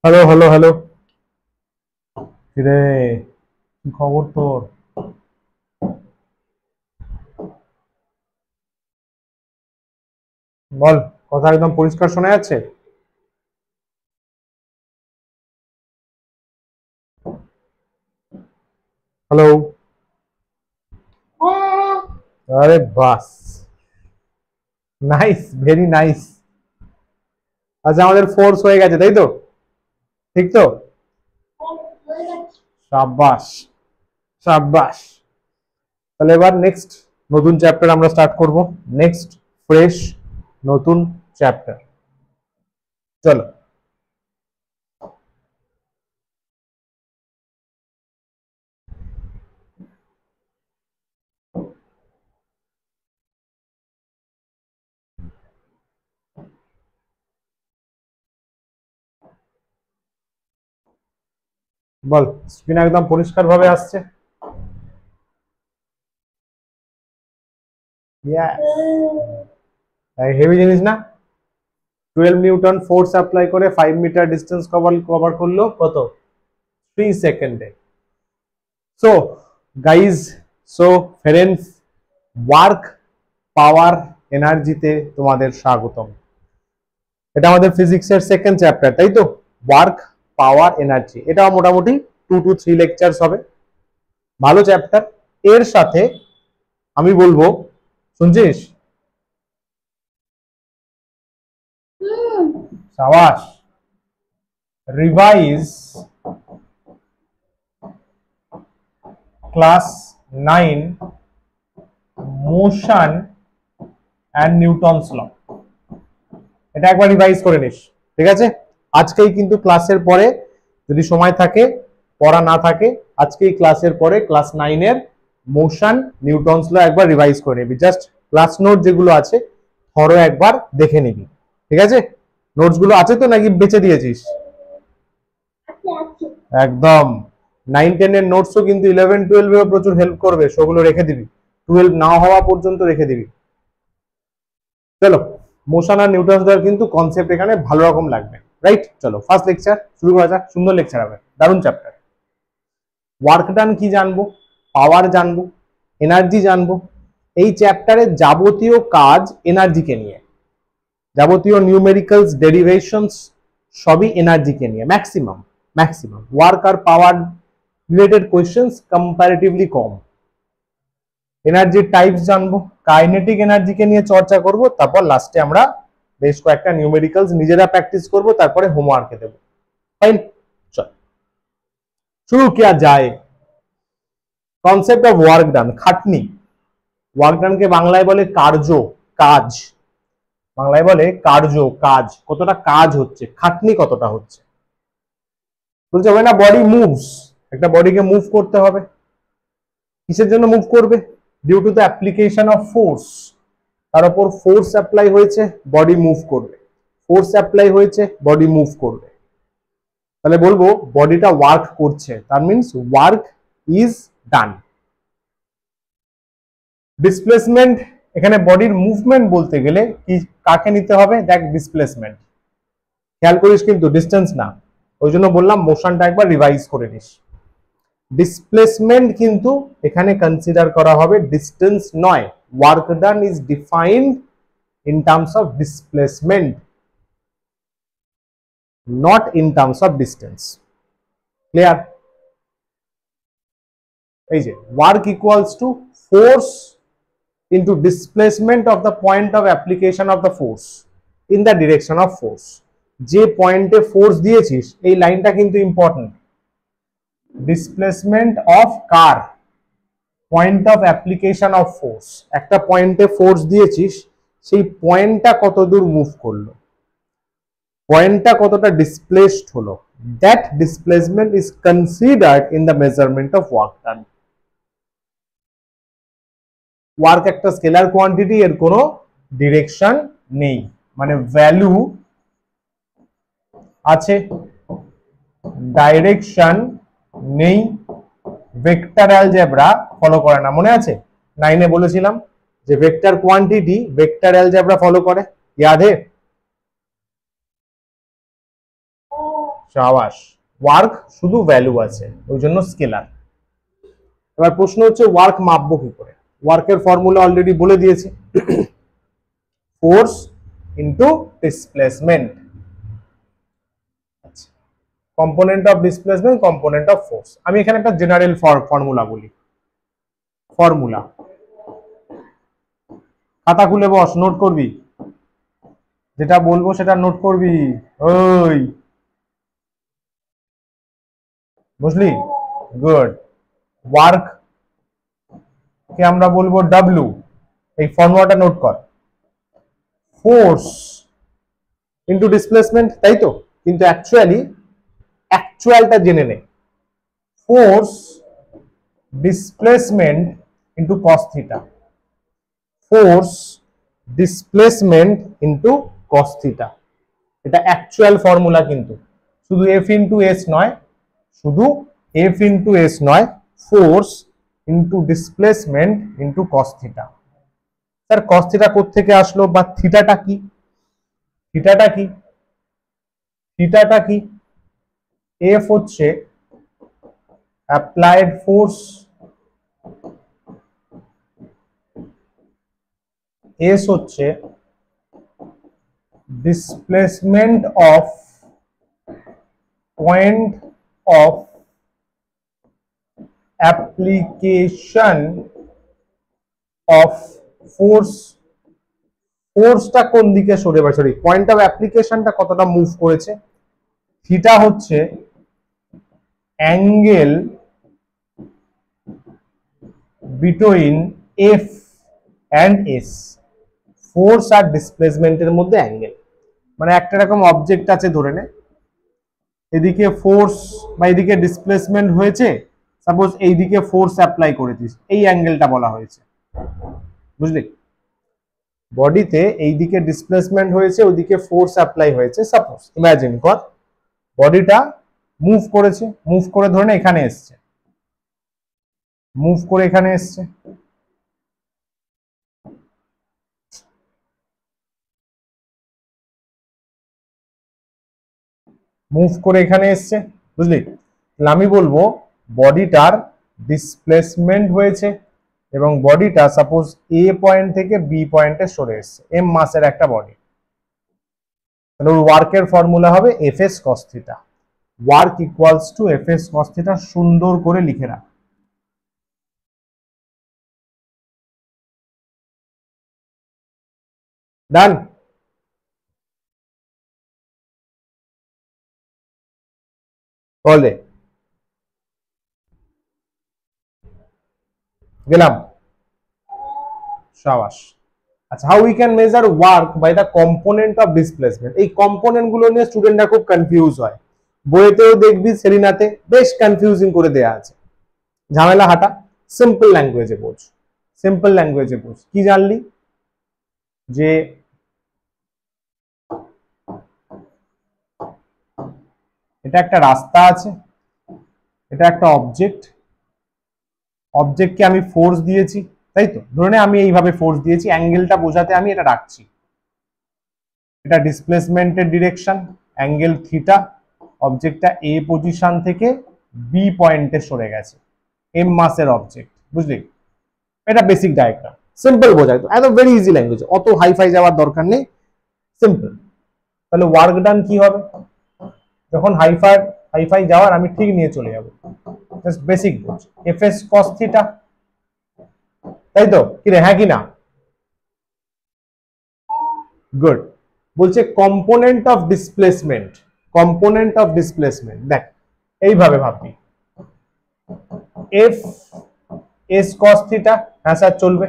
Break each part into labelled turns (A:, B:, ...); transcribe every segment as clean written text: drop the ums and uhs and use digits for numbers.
A: Hello hello hello. কিরে, কি খবর তোর? বল, কথা একদম পরিষ্কার শোনা যাচ্ছে। হ্যালো। আরে বাস, নাইস, ভেরি নাইস। আচ্ছা, আমাদের ফোর্স হয়ে গেছে তাই তো? ঠিক তো? সাব্বাস, সাব্বাস। তাহলে এবার নেক্সট নতুন চ্যাপ্টার আমরা স্টার্ট করব। নেক্সট ফ্রেশ নতুন চ্যাপ্টার। চলো। বল, স্ক্রিন একদম পরিষ্কার ভাবে আসছে? হেভি জিনিস না? 12 নিউটন ফোর্স অ্যাপ্লাই করে 5 মিটার ডিস্টেন্স কভার করলো কত? 3 সেকেন্ডে। So guys, so friends, work power এনার্জিতে তোমাদের স্বাগতম। এটা আমাদের ফিজিক্সের সেকেন্ড চ্যাপ্টার তাই তো? ওয়ার্ক পাওয়ার এনার্জি, এটা মোটামুটি 2 to 3 লেকচার্স হবে। ভালো চ্যাপ্টার। এর সাথে আমি বলবো, শুনছিস? সাবাস। Revise class 9 motion and Newton's law. এটা একবার রিভাইজ করে নিস, ঠিক আছে? আজকেই কিন্তু ক্লাসের পরে, যদি সময় থাকে, পড়া না থাকে, আজকেই ক্লাসের পরে ক্লাস 9-এর মোশন নিউটনস ল একবার রিভাইজ করে নিবি। জাস্ট ক্লাস নোট যেগুলো আছে ধরো একবার দেখে নিবি, ঠিক আছে? নোটস গুলো আছে তো নাকি বেঁচে দিয়েছিস? একদম। 9-10-এর নোটসও কিন্তু 11-12-এও প্রচুর হেল্প করবে, সেগুলো রেখে দিবি। 12 না হওয়া পর্যন্ত রেখে দিবি। চলো, মোশন আর নিউটনস লর কিন্তু কনসেপ্ট এখানে ভালো রকম লাগবে, রাইট? চলো ফার্স্ট লেকচার শুরু করা যাক। সুন্দর লেকচার হবে, দারুণ চ্যাপ্টার। ওয়ার্ক ডান কি জানবো, পাওয়ার জানবো, এনার্জি জানবো। এই চ্যাপ্টারে যাবতীয় কাজ এনার্জিকে নিয়ে, যাবতীয় নিউমেরিক্যালস ডেরিভেশনস সবই এনার্জিকে নিয়ে। ম্যাক্সিমাম ম্যাক্সিমাম ওয়ার্ক আর পাওয়ার রিলেটেড কোয়েশ্চেন্স কম্পারেটিভলি কম। এনার্জির টাইপস জানবো, কাইনেটিক এনার্জিকে নিয়ে চর্চা করব, তারপর লাস্টে আমরা বেশ কয়েকটা নিউমেরিক্যালস নিজেরা প্র্যাকটিস করব, তারপরে হোমওয়ার্কে দেবো। ফাইন, চল শুরু কিয়া যায়। কনসেপ্ট অফ ওয়ার্ক ডান, খাটনি। ওয়ার্ক ডানকে বাংলায় বলে কার্য, কাজ। বাংলায় বলে কার্য, কাজ। কতটা কাজ হচ্ছে, খাটনি কতটা হচ্ছে। বলছে হয় না, বডি মুভস, একটা বডিকে মুভ করতে হবে। কিসের জন্য মুভ করবে? Due to the application of force. তার উপর ফোর্স অ্যাপ্লাই হয়েছে, বডি মুভ করবে। ফোর্স অ্যাপ্লাই হয়েছে, বডি মুভ করবে। তাহলে বলবো বডিটা ওয়ার্ক করছে, তার means work is done. Displacement, এখানে বডির মুভমেন্ট বলতে গেলে কি কাকে নিতে হবে? দেখ, ডিসপ্লেসমেন্ট। খেয়াল করিস কিন্তু, ডিস্টেন্স না। ওই জন্য বললাম মোশনটা একবার রিভাইজ করে নিস। ডিসপ্লেসমেন্ট কিন্তু এখানে কনসিডার করা হবে, ডিস্টেন্স নয়। Work done is defined in terms of displacement, not in terms of distance. Clear? এই যে work equals to force into displacement of the point of application of the force in the direction of force. যে পয়েন্টে force দিয়েছিস, এই লাইনটা কিন্তু important. Displacement of car? Point of application of force. একটা পয়েন্টে ফোর্স দিয়েছিস, সেই পয়েন্টটা কত দূর মুভ করলো, পয়েন্টটা কতটা ডিসপ্লেসড হলো, that displacement is considered in the measurement of work done. Work একটা স্কেলার কোয়ান্টিটি, এর কোনো ডিরেকশন নেই, মানে ভ্যালু আছে, ডাইরেকশন নেই। ভেক্টর অ্যালজেব্রা ফলো করে না, মনে আছে 9-এ বলেছিলাম যে vector quantity vector algebra follow করে, ইয়াদ হে? সাবাস, ওয়ার্ক শুধু ভ্যালু আছে ওই জন্য স্কেলার। এবার প্রশ্ন হচ্ছে ওয়ার্ক মাপবো কি করে? ওয়ার্কের ফর্মুলা অলরেডি বলে দিয়েছি, force into displacement. Component of displacement, component of force. আমি এখানে একটা জেনারেল ফর্মুলা বলি। ফর্মুলা খাতা খুলে বস, নোট করবি, যেটা বলবো সেটা নোট করবি। ওই বুঝলি? গুড। ওয়ার্ক কে আমরা বলবো ডাব্লিউ, এই ফর্মুলাটা নোট কর। ফোর্স ইন্টু ডিসপ্লেসমেন্ট, তাই তো? কিন্তু অ্যাকচুয়ালটা জেনে নে, force displacement into cos theta. Force displacement into cos theta, এটা অ্যাকচুয়াল ফর্মুলা। কিন্তু শুধু এফ ইন্টু এস নয়, শুধু এফ ইন্টু এস নয়, force into displacement into cos theta. Sir cos theta কোত্থেকে আসলো, বা থিটাটা কি? থিটাটা কি? থিটাটা কি? এফ হচ্ছে অ্যাপ্লাইড ফোর্স, এস হচ্ছে displacement of point of application of force. ফোর্সটা কোন দিকে সরে, বা সরি পয়েন্ট অফ অ্যাপ্লিকেশনটা কতটা মুভ করেছে। থিটা হচ্ছে angle between F and S, force আর ডিসপ্লেসমেন্টের মধ্যে অ্যাঙ্গেল। মানে একটা রকম অবজেক্ট আছে ধরে নে, এদিকে ফোর্স বা এদিকে ডিসপ্লেসমেন্ট হয়েছে, সাপোজ এইদিকে ফোর্স অ্যাপ্লাই করেছিস, এই অ্যাঙ্গেলটা বলা হয়েছে, বুঝলি? বডিতে এইদিকে ডিসপ্লেসমেন্ট হয়েছে, ওইদিকে ফোর্স অ্যাপ্লাই হয়েছে। সাপোজ ইমাজিন কর বডিটা মুভ করেছে, মুভ করে ধরে নে এখানে এসছে, মুভ করে এখানে এসছে, মুভ করে এখানে এসছে, বুঝলি? আমি বলবো বডিটার ডিসপ্লেসমেন্ট হয়েছে এবং বডিটা সাপোজ এ পয়েন্ট থেকে বি পয়েন্টে সরে এসছে, এম মাসের একটা বডি। তাহলে ওর ওয়ার্কের ফর্মুলা হবে F S cos theta. Work equals to F S cos theta. সুন্দর করে লিখে রাখ। ডান? বলে গেলাম, সাবাস। আচ্ছা, how we can measure work by the component of displacement. এই কম্পোনেন্ট গুলো নিয়ে স্টুডেন্টরা খুব কনফিউজ হয়, বইতেও দেখবি সেরিনাতে বেশ কনফিউজিং করে দেয়া আছে। ঝামেলা হাঁটা, সিম্পল ল্যাঙ্গুয়েজে বোঝ, সিম্পল ল্যাঙ্গুয়েজে বোঝ। কি জানলি? যে এটা একটা রাস্তা আছে, এটা একটা অবজেক্ট, অবজেক্টকে আমি ফোর্স দিয়েছি, তাই তো? ধরে নে আমি এইভাবে ফোর্স দিয়েছি, অ্যাঙ্গেলটা বোঝাতে আমি এটা রাখছি, এটা ডিসপ্লেসমেন্টের ডিরেকশন, অ্যাঙ্গেল থিটা। অবজেক্টটা এ পজিশন থেকে বি পয়েন্টে সরে গেছে, এম মাসের অবজেক্ট, বুঝলি? এটা বেসিক ডায়াগ্রাম, সিম্পল বোঝায় তো, একদম ভেরি ইজি ল্যাঙ্গুয়েজ, অত হাইফাই যাওয়ার দরকার নেই, সিম্পল। তাহলে ওয়ার্ক ডান কি হবে? যখন হাইফাই যাওয়ার আমি ঠিক নিয়ে চলে যাব, জাস্ট বেসিক বোঝ, এফ এস কস থিটা, তাই তো? কি রে, হ্যাঁ কি না? গুড। বলছে component of displacement, component of displacement দেখ এইভাবে ভাববি, এফ এস কস থিটা। হ্যাঁ স্যার, চলবে,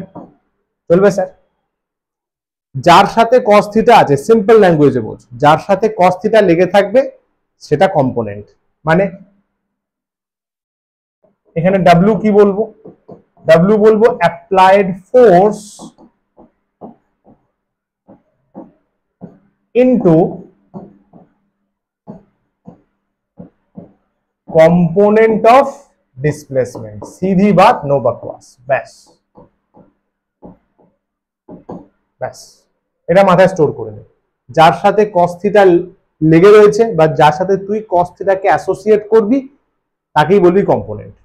A: চলবে স্যার। যার সাথে কস থিটা আছে, সিম্পল ল্যাঙ্গুয়েজে বলছো, যার সাথে কস থিটা লেগে থাকবে সেটা কম্পোনেন্ট। মানে এখানে ডাব্লিউ কি বলবো? ডাব্লিউ বলবো applied force into component of displacement. सीधी बात, नो बकवास, ব্যাস ব্যাস, এটা মাথায় স্টোর করে নে। যার সাথে কস থিটা লেগে রয়েছে বা যার সাথে তুই কস থিটাকে অ্যাসোসিয়েট করবি তাকেই বলবি কম্পোনেন্ট।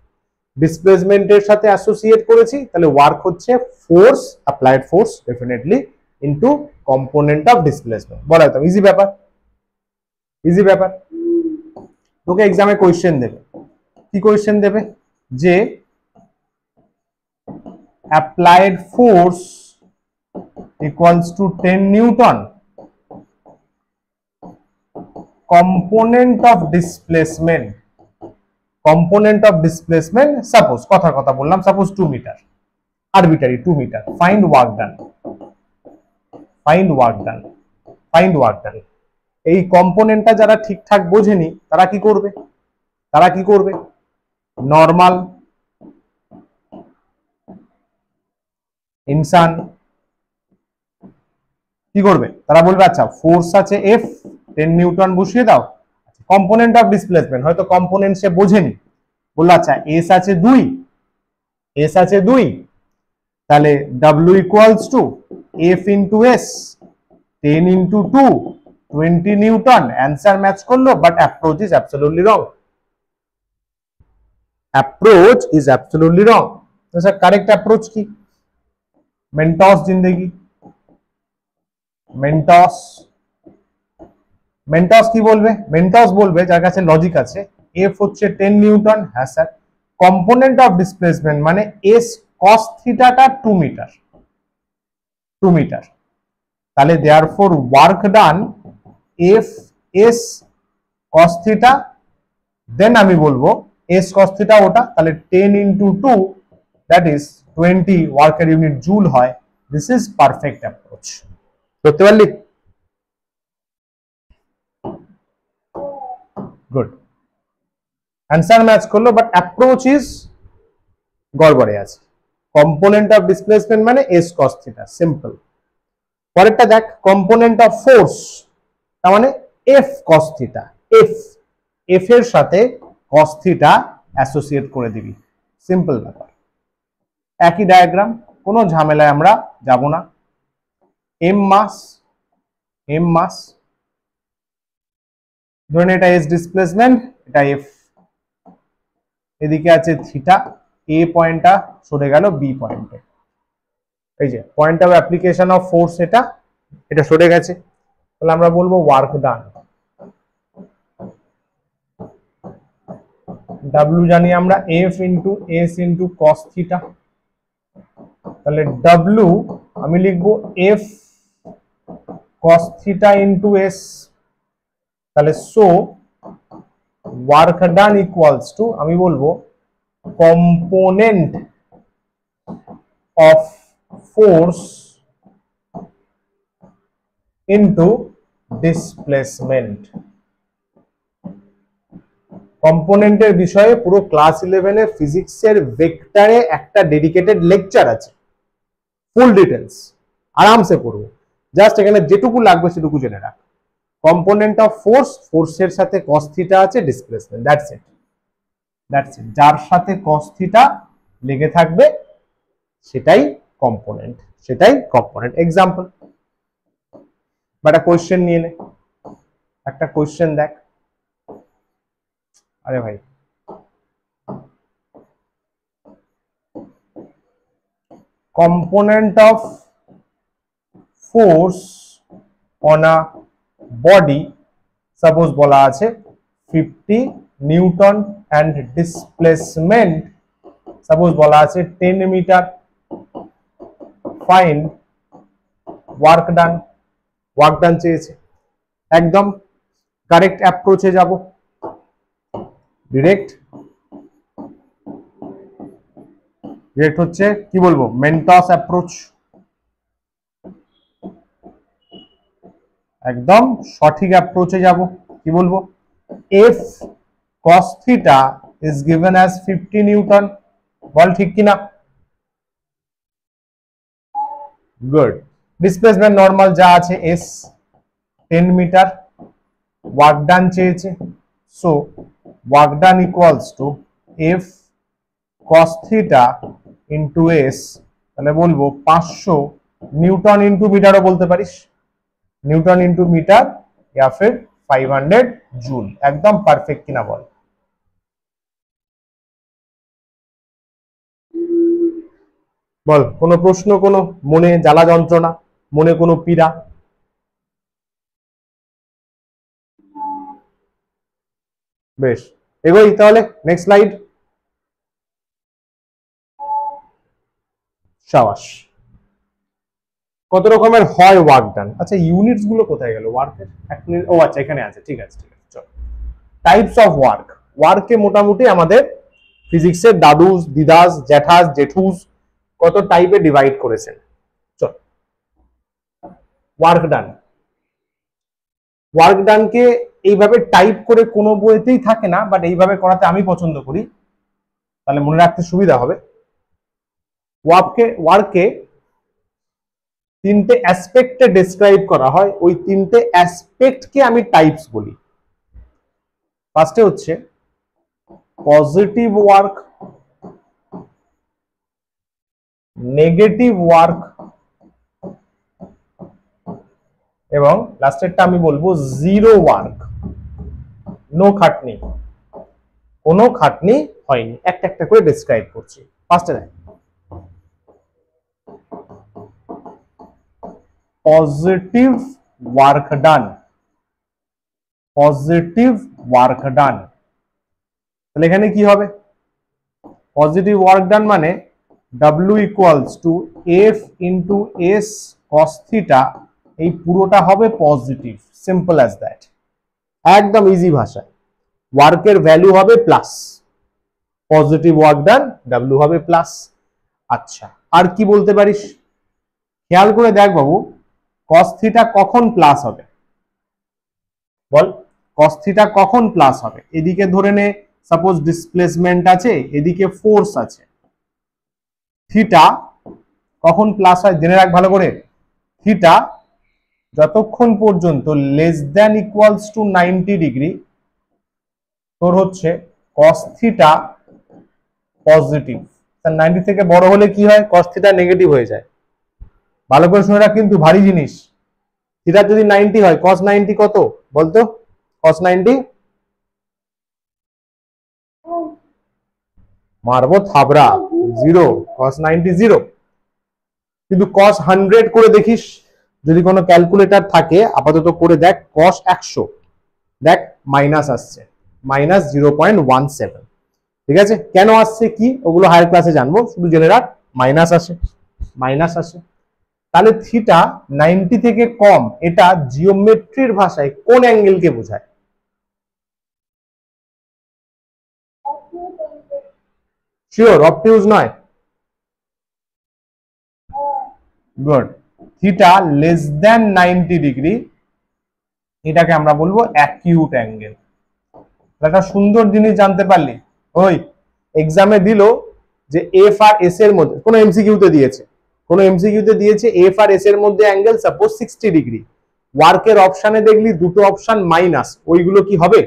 A: ডিসপ্লেসমেন্টের সাথে অ্যাসোসিয়েট করেছি, তাহলে ওয়ার্ক হচ্ছে force, applied force definitely into component of displacement. বলা যেত ইজি ব্যাপার, ইজি ব্যাপার। তোকে এক্সামে কোয়েশ্চেন দেবে, কি কোয়েশ্চেন দেবে, যে applied force equals to 10 newton, component of displacement, component of displacement suppose কথার কথা বললাম, suppose 2 metre, arbitrary 2 metre, find work done, find work done, find work done. এই কম্পোনেন্টটা যারা ঠিকঠাক বোঝেনি তারা কি করবে, তারা কি করবে, নর্মাল, ইনসান, কি করবে, তারা বলবে আচ্ছা ফোর্স আছে এফ, 10 নিউটন বসিয়ে দাও, কম্পোনেন্ট অফ ডিসপ্লেসমেন্ট হয়তো কম্পোনেন্ট সে বোঝেনি, বললো আচ্ছা এস আছে 2, এস আছে 2, তাহলে W equals to F into S, 10 into 2, 20 newton. Answer match করলো, but approach is absolutely wrong, approach is absolutely wrong. তো স্যার কারেক্ট অ্যাপ্রোচ কি, মেন্টস জিন্দেগি, মেন্টস, মেন্টস কি বলবে, মেন্টস বলবে যার কাছে লজিক আছে, এফ হচ্ছে 10 নিউটন, হ্যাঁ স্যার, কম্পোনেন্ট অফ ডিসপ্লেসমেন্ট মানে এস কস থিটাটা 2 মিটার, 2 মিটার, তাহলে therefore work done F S cos theta, then আমি বলবো এস কস থিটা ওটা, তাহলে 10 ইন্টু 2 দ্যাট ইজ 20 ওয়ার্কের ইউনিট জুল হয়। This is perfect approach. করতে পারলি? গুড, অ্যান্সার ম্যাচ করলো, বাট অ্যাপ্রোচ ইজ গড়বড়ে আছে। কম্পোনেন্ট অফ ডিসপ্লেসমেন্ট মানে এস কস থিটা, সিম্পল। পরেরটা দেখ, কম্পোনেন্ট অফ ফোর্স, তার মানে F cos theta, F, F এর সাথে কস থিটা অ্যাসোসিয়েট করে দিবি, সিম্পল ব্যাপার। একই ডায়াগ্রাম, কোনো ঝামেলায় আমরা যাব না। এম মাস, এম মাস, ধরুন এটা এস ডিসপ্লেসমেন্ট, এটা এফ, এদিকে আছে থিটা, এ পয়েন্টটা সরে গেল বি পয়েন্টে, এই যে point of application of force, এটা এটা সরে গেছে, তাহলে আমরা বলবো ওয়ার্ক ডান। ডাব্লিউ জানি আমরা F into S into cos theta, তাহলে ডাব্লিউ আমি লিখবো F cos theta into S, তাহলে so work done equals to আমি বলবো component of force into displacement. কম্পোনেন্টের বিষয়ে পুরো ক্লাস 11 ফিজিক্সের ভেক্টরে একটা ডেডিকেটেড লেকচার আছে, ফুল ডিটেলস আরামসে পড়বো, জাস্ট এখানে যেটুকু লাগবে সেটুকু জেনে রাখ। কম্পোনেন্ট অফ ফোর্স, ফোর্সের সাথে কস থিটা আছে, displacement, that's it, that's it. যার সাথে কস থিটা লেগে থাকবে সেটাই কম্পোনেন্ট, সেটাই কম্পোনেন্ট। এক্সাম্পল বা একটা কোয়েশ্চেন নিয়ে নে, একটা কোয়েশ্চেন দেখ। আরে ভাই component of force on a body suppose বলা আছে 50 নিউটন and displacement suppose বলা আছে 10 metre, find work done, work done চেয়েছে, একদম কারেক্ট অ্যাপ্রোচে যাব, ডিরেক্ট ডিরেক্ট হচ্ছে কি বলবো, মেন্টস অ্যাপ্রোচ, একদম সঠিক অ্যাপ্রোচে যাব। কি বলবো, F cos theta is given as 50 newton, বল ঠিক কিনা? গুড। ডিসপ্লেসমেন্ট নর্মাল যা আছে এস 10 মিটার, ওয়ার্ক ডান চেয়েছে, so work done equals to F cos theta into S, তাহলে বলবো 500 নিউটন ইন্টু মিটারও বলতে পারিস, নিউটন ইন্টু মিটার या फिर 500 জুল। একদম পারফেক্ট কিনা বল? বল, কোনো প্রশ্ন, কোনো মনে জ্বালা যন্ত্রণা, মনে কোনো পীড়া? বেশ, এগোই তাহলে, নেক্সট স্লাইড। সাবাস। কত রকমের হয় ওয়ার্ক ডান? আচ্ছা, ইউনিটস গুলো কোথায় গেল ওয়ার্কের? ও আচ্ছা, এখানে আছে, ঠিক আছে ঠিক আছে, চলো। Types of work. ওয়ার্কে মোটামুটি আমাদের ফিজিক্সের দাদুস, দিদাস, জ্যাঠাস, জেঠুস কত টাইপে ডিভাইড করেছেন। চল, ওয়ার্ক ডান। ওয়ার্ক ডানকে এইভাবে টাইপ করে কোনো বইতেই থাকে না, বাট এইভাবে করাতে আমি পছন্দ করি, তাহলে মনে রাখতে সুবিধা হবে। ওয়ার্ককে তিনটে অ্যাসপেক্টে ডেসক্রাইব করা হয়, ওই তিনটে অ্যাসপেক্টকে আমি টাইপস বলি। ফার্স্টে হচ্ছে পজিটিভ ওয়ার্ক, নেগেটিভ ওয়ার্ক, এবং লাস্টেরটা আমি বলবো জিরো ওয়ার্ক, নো খাটনি, কোনো খাটনি হয়নি। একটা একটা করে ডেসক্রাইব করছি। ফার্স্টে দেখ, positive work done. Positive work done, তাহলে এখানে কি হবে? পজিটিভ ওয়ার্ক ডান মানে W equals to F into S cos theta, এই পুরোটা হবে পজিটিভ। সিম্পল অ্যাজ দ্যাট, একদম ইজি ভাষায়। ওয়ার্কের ভ্যালু হবে plus, positive work done W হবে প্লাস। আচ্ছা, আর কি বলতে পারিস? খেয়াল করে দেখ বাবু, cos থিটা কখন প্লাস হবে বল? cos থিটা কখন প্লাস হবে? এদিকে ধরে নে সাপোজ ডিসপ্লেসমেন্ট আছে, এদিকে ফোর্স আছে, থিটা কখন প্লাস হয় জেনে রাখ ভালো করে। থিটা যতক্ষণ পর্যন্ত less than equals to 90 degree তোর হচ্ছে cos থিটা পজিটিভ। 90 থেকে বড় হলে কি হয়? cos থিটা নেগেটিভ হয়ে যায়। ভালো করে শুনে রাখ, কিন্তু ভারী জিনিস। থিটা যদি 90 হয়, cos 90 কত বলতো? cos 90 মারবো থাবড়া, 0। cos 90 0। কিন্তু cos 100 করে দেখিস, যদি কোনো ক্যালকুলেটর থাকে আপাতত করে দেখ। cos 100 দেখ মাইনাস আসছে, মাইনাস 0.17। ঠিক আছে, কেন আসছে কি ওগুলো হায়ার ক্লাসে জানবো, শুধু জেনে রাখ মাইনাস আসে, মাইনাস আসে। তাহলে থিটা 90 থেকে কম, এটা জিওমেট্রির ভাষায় কোন অ্যাঙ্গেলকে বোঝায়? শিওর? অবটিউজ নয়? Good. Theta less than 90 degree, এটাকে আমরা বলবো অ্যাকিউট অ্যাঙ্গেল। একটা সুন্দর জিনিস জানতে পারলি, ওই এক্সামে দিল যে এফ আর এস এর মধ্যে, কোন এমসিকিউতে দিয়েছে, কোন এমসিকিউতে দিয়েছে এফ আর এস এর মধ্যে অ্যাঙ্গেল সাপোজ 60 ডিগ্রি। ওয়ার্কের অপশনে দেখলি দুটো অপশন মাইনাস, ওইগুলো কি হবে?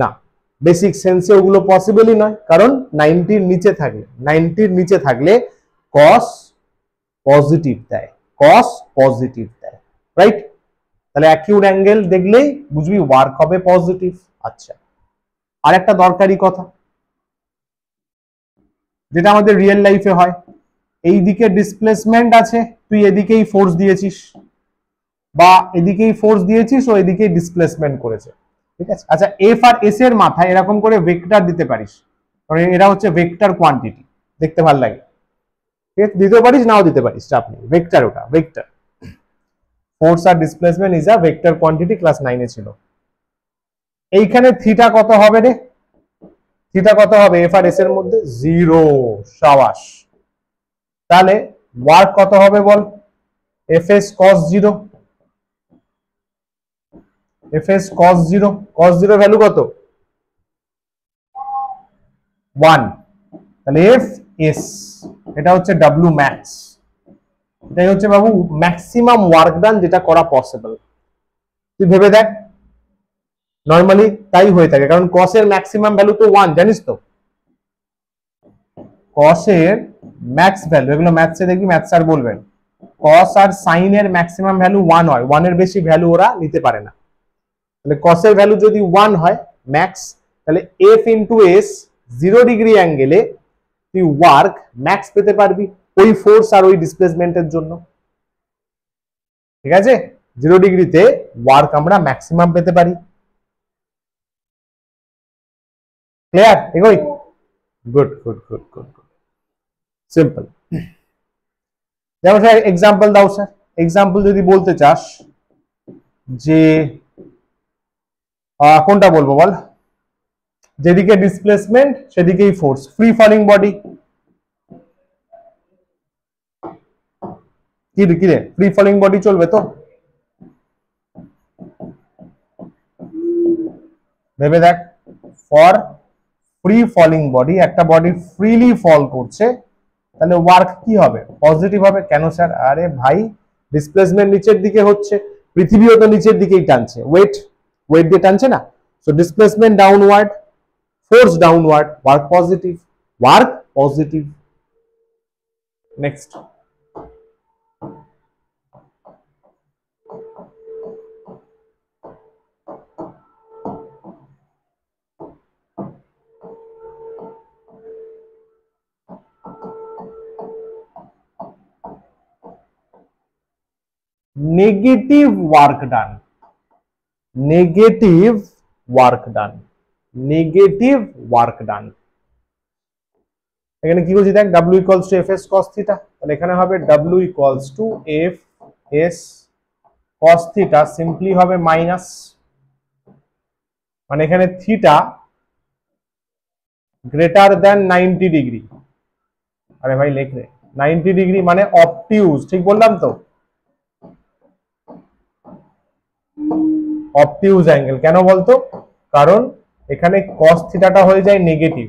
A: না, বেসিক সেন্সে ওগুলো পসিবলই নয়, কারণ 90 নিচে থাকলে, 90 নিচে থাকলে cos পজিটিভ দেয়, cos পজিটিভ দেয়, রাইট? তাহলে অ্যাকিউট অ্যাঙ্গেল দেখলেই বুঝবি ওয়ার্ক হবে পজিটিভ। আচ্ছা, আর একটা দরকারি কথা যেটা আমাদের রিয়েল লাইফে হয়, এই দিকে ডিসপ্লেসমেন্ট আছে, তুই এদিকেই ফোর্স দিয়েছিস, বা এদিকেই ফোর্স দিয়েছিস ও এদিকেই ডিসপ্লেসমেন্ট করেছে। ঠিক আছে, আচ্ছা, এফ আর এস এর মাথায় এরকম করে ভেক্টর দিতে পারিস, কারণ এরা হচ্ছে ভেক্টর কোয়ান্টিটি, দেখতে ভালো লাগে। ঠিক আছে, দিতে পারিস নাও দিতে পারিস, চাপ নেই। ভেক্টর, ওটা ভেক্টর। ফোর্স আর displacement is a vector quantity, class 9 এ ছিল। এইখানে থিটা কত হবে রে? থিটা কত হবে এফ আর এস এর মধ্যে? 0। সাবাস। তাহলে ওয়ার্ক কত হবে বল? F S cos 0, F S cos 0, cos 0 value কত? 1। তাহলে এফ এস, এটা হচ্ছে ডাব্লিউ ম্যাক্স। এটাই হচ্ছে বাবু ম্যাক্সিমাম ওয়ার্ক ডান যেটা করা পসিবল। তুই ভেবে দেখ, নর্মালি তাই হয়ে থাকে, কারণ cos এর ম্যাক্সিমাম ভ্যালু তো 1, জানিস তো? cos এর ম্যাক্স ভ্যালু, এগুলো ম্যাথসে দেখবি, ম্যাথ স্যার বলবেন কস আর সাইন এর ম্যাক্সিমাম ভ্যালু 1 হয়, 1 এর বেশি ভ্যালু ওরা নিতে পারে না। তাহলে কস এর ভ্যালু যদি 1 হয় ম্যাক্স, তাহলে এফ ইনটু এস 0 ডিগ্রি অ্যাঙ্গেলে তুই ওয়ার্ক ম্যাক্স পেতে পারবি ওই ফোর্স আর ওই ডিসপ্লেসমেন্টের জন্য। ঠিক আছে, 0 ডিগ্রিতে ওয়ার্ক আমরা ম্যাক্সিমাম পেতে পারি। ক্লিয়ার? এগোই। Good good good good good, simple. যেমন স্যার এক্সাম্পল দাও স্যার। এক্সাম্পল যদি বলতে চাস যে কোনটা বলবো বল, যেদিকে ডিসপ্লেসমেন্ট সেদিকেই ফোর্স, ফ্রি ফলিং বডি। কি রে ফ্রি ফলিং বডি চলবে তো? ভেবে দেখ, ফর ফ্রি ফলিং বডি, একটা বডি ফ্রিলি ফল করছে, তাহলে ওয়ার্ক কি হবে? পজিটিভ হবে। কেন স্যার? আরে ভাই ডিসপ্লেসমেন্ট নিচের দিকে হচ্ছে, পৃথিবীও তো নিচের দিকেই টানছে, ওয়েট দিয়ে টানছে না? So displacement downward, force downward, work positive, work positive. Next, negative work done, negative work done, negative work done. এখানে কি বলছি দেখ, W equals to F S cos theta, তাহলে এখানে হবে W equals to F S cos theta, simply হবে minus, মানে এখানে থিটা গ্রেটার দেন 90 ডিগ্রি। আরে ভাই লেখ রে, 90 ডিগ্রি মানে অবটিউজ, ঠিক বললাম তো? অবটিউজ অ্যাঙ্গেল। কেন বলতো? কারণ এখানে cos থিটাটা হয়ে যায় নেগেটিভ,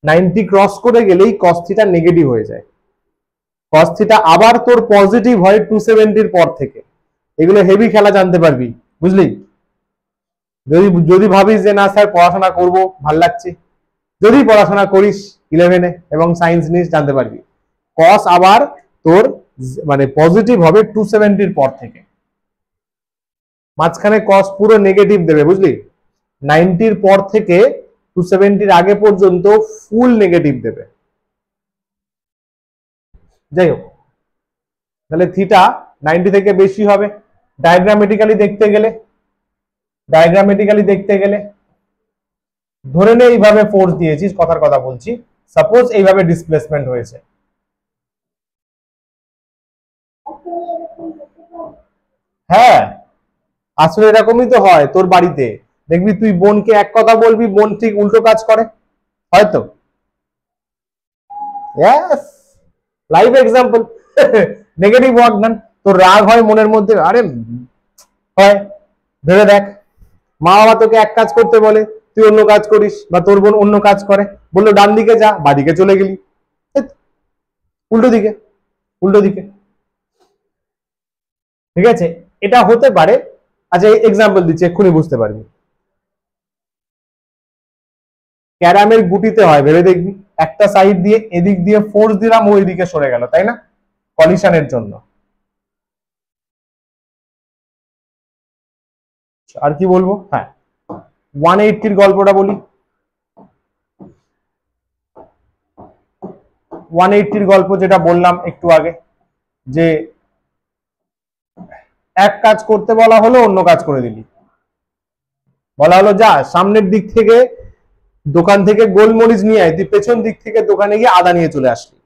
A: 90 ক্রস করে গেলেই cos থিটা নেগেটিভ হয়ে যায়। cos থিটা আবার তোর পজিটিভ হয় 270 পর থেকে। এগুলো হেভি খেলা জানতে পারবি, বুঝলি? যদি ভাবিস যে না স্যার পড়াশোনা করব ভাল লাগছে, যদি পড়াশোনা করিস 11-এ এবং সায়েন্স নিস, জানতে পারবি cos আবার তোর মানে পজিটিভ হবে 270 পর থেকে। মাঝখানে cos পুরো নেগেটিভ দেবে, বুঝলি? 90 পর থেকে 270 আগে পর্যন্ত ফুল নেগেটিভ দেবে। যাই হোক, তাহলে থিটা 90 থেকে বেশি হবে। ডায়াগ্রামেটিক্যালি দেখতে গেলে ধরে নে এইভাবে ফোর্স দিয়েছিস, কথার কথা বলছি, সাপোজ এইভাবে ডিসপ্লেসমেন্ট হয়েছে। হ্যাঁ, আসলে এরকমই তো হয়। তোর বাড়িতে দেখবি তুই বোনকে এক কথা বলবি, বোন ঠিক উল্টো কাজ করে, হয়তো? Live example. Negative work done. তোর রাগ হয় মনের মধ্যে, আরে হয়, ভেবে দেখ, মা বাবা তোকে এক কাজ করতে বলে, তুই অন্য কাজ করিস, বা তোর বোন অন্য কাজ করে, বললো ডান দিকে যা, বাদিকে চলে গেলি, উল্টো দিকে। ঠিক আছে, এটা হতে পারে। আচ্ছা এক্সাম্পল দিচ্ছি, এক্ষুনি বুঝতে পারবি। ক্যারামের গুটিতে হয়, ভেবে দেখবি, একটা সাইড দিয়ে এদিক দিয়ে ফোর্স দিলাম, ওই দিকে সরে গেল, তাই না? কলিশনের জন্য। আর কি বলবো? হ্যাঁ, 180 গল্পটা বলি। 180 গল্প যেটা বললাম একটু আগে, যে এক কাজ করতে বলা হলো, অন্য কাজ করে দিলি। বলা হলো যা সামনের দিক থেকে দোকান থেকে গোলমরিচ নিয়ে আয়, তুই পেছন দিক থেকে দোকানে গিয়ে আদা নিয়ে চলে আসলি।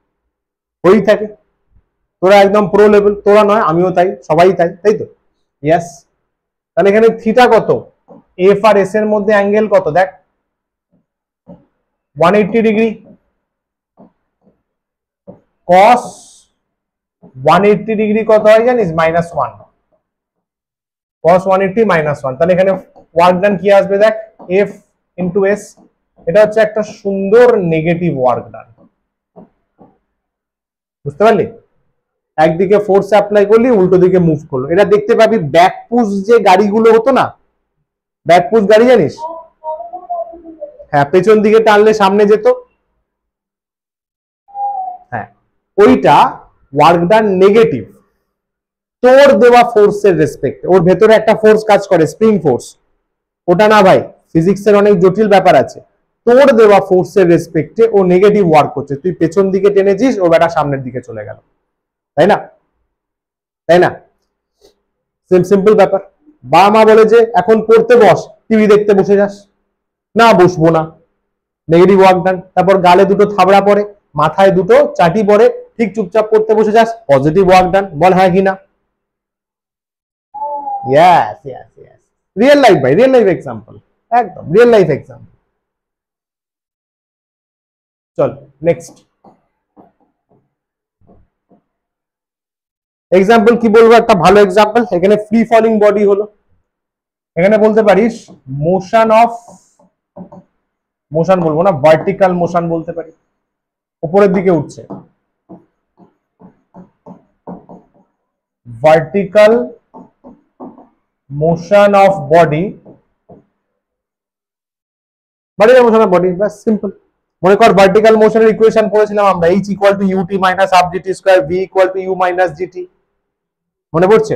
A: ওই থাকে, তোরা একদম প্রো লেভেল, তোরা নয় আমিও তাই, সবাই তাই, তাই তো? ইয়েস। তাহলে এখানে থিটা কত? এফ আর এস এর মধ্যে অ্যাঙ্গেল কত দেখ, 180 ডিগ্রি। cos 180 ডিগ্রি কত হয় জানিস? -1। cos 180 -1, তাহলে এখানে ওয়ার্ক ডান কি আসবে দেখ, এফ ইন্টু এস। এটা হচ্ছে একটা সুন্দর নেগেটিভ ওয়ার্ক ডান, বুঝতে পারলি? একদিকে ফোর্স অ্যাপ্লাই করলি, উল্টো দিকে মুভ করলো। এটা দেখতে পাবি ব্যাক পুশ যে গাড়িগুলো হতো না, ব্যাক পুশ গাড়ি জানিস? হ্যাঁ, পেছন দিকে টানলে সামনে যেত। হ্যাঁ, ওইটা ওয়ার্ক ডান নেগেটিভ তোর দেওয়া ফোর্সের রেসপেক্ট, ওর ভেতরে একটা ফোর্স কাজ করে স্প্রিং ফোর্স, ওটা না ভাই, ফিজিক্সের অনেক জটিল ব্যাপার আছে, তোর দেওয়া ফোর্সের রেসপেক্টে ও নেগেটিভ ওয়ার্ক করছে, তুই পেছন দিকে টেনেছিস, ও বেটা সামনের দিকে চলে গেল, তাই না? তাই না? সিম্পল ব্যাপার। বাবা মা বলে যে এখন পড়তে বস, টিভি দেখতে বসে যাস, না বসবো না, নেগেটিভ ওয়ার্ক ডান। তারপর গালে দুটো থাবড়া পড়ে, মাথায় দুটো চাটি পড়ে, ঠিক চুপচাপ পড়তে বসে যাস, পজিটিভ ওয়ার্ক ডান। বল হ্যাঁ কি না? Yes yes yes, real life ভাই, রিয়েল লাইফ এক্সাম্পল, একদম রিয়েল লাইফ এক্সাম্পল। চল নেক্সট এক্সাম্পল কি বলবো, একটা ভালো এক্সাম্পল। এখানে ফ্রি ফলিং বডি হলো, এখানে বলতে পারিস মোশন বলবো না, ভার্টিক্যাল মোশন বলতে পারি, উপরের দিকে উঠছে, vertical motion of body, vertical motion of body, bus simple. মনে কর ভার্টিক্যাল মোশনের ইকুয়েশন পড়েছিলাম আমরা, h equal to ut minus half gt square, v equal to u minus gt, মনে পড়ছে?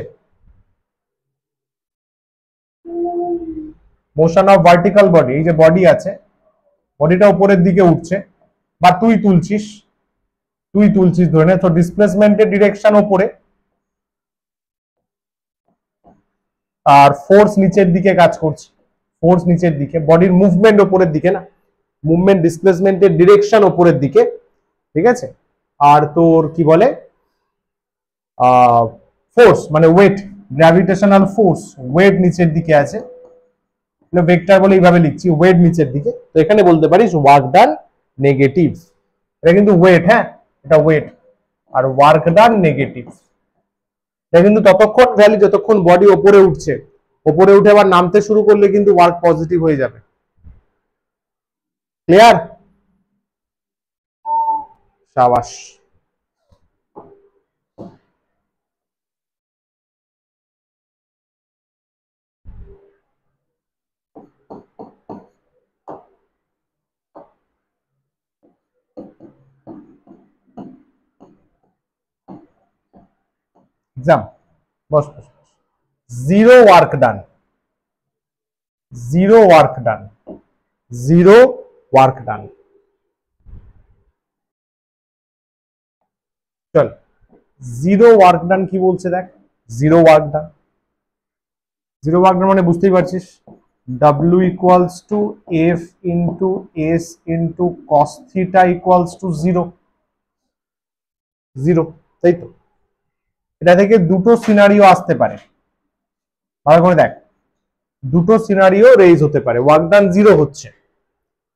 A: মোশন অফ ভার্টিক্যাল বডি, এই যে বডি আছে, বডিটা উপরের দিকে উঠছে, বা তুই তুলছিস ধরে নে, তো ডিসপ্লেসমেন্টের ডিরেকশন উপরে, আর ফোর্স নিচের দিকে কাজ করছে, ফোর্স নিচের দিকে, বডির মুভমেন্ট উপরের দিকে না, মুভমেন্ট ডিসপ্লেসমেন্টের ডিরেকশন উপরের দিকে, ঠিক আছে? আর তোর কি বলে ফোর্স মানে ওয়েট, গ্র্যাভিটেশনাল ফোর্স, ওয়েট নিচের দিকে আছে, ভেক্টর বলে এইভাবে লিখছি, ওয়েট নিচের দিকে, তো এখানে বলতে পারিস ওয়ার্ক ডান নেগেটিভ। এটা কিন্তু ওয়েট, হ্যাঁ এটা ওয়েট, আর ওয়ার্ক ডান নেগেটিভ। এটা কিন্তু ততক্ষণ ভ্যালু যতক্ষণ বডি ওপরে উঠছে, ওপরে উঠে আবার নামতে শুরু করলে কিন্তু ওয়ার্ক পজিটিভ হয়ে যাবে। ক্লিয়ার? শাবাশ। Exam boss, zero work done, zero work done, zero work done. চল জিরো ওয়ার্ক ডান কি বলছে দেখ, zero work done, zero work done মানে বুঝতেই পারছিস, W equals to F into S into cos theta equals to zero, zero, তাই তো? এটা থেকে দুটো সিনারিও আসতে পারে, ভালো করে দেখ, দুটো সিনারিও রেইজ হতে পারে। ওয়ার্ক ডান জিরো হচ্ছে,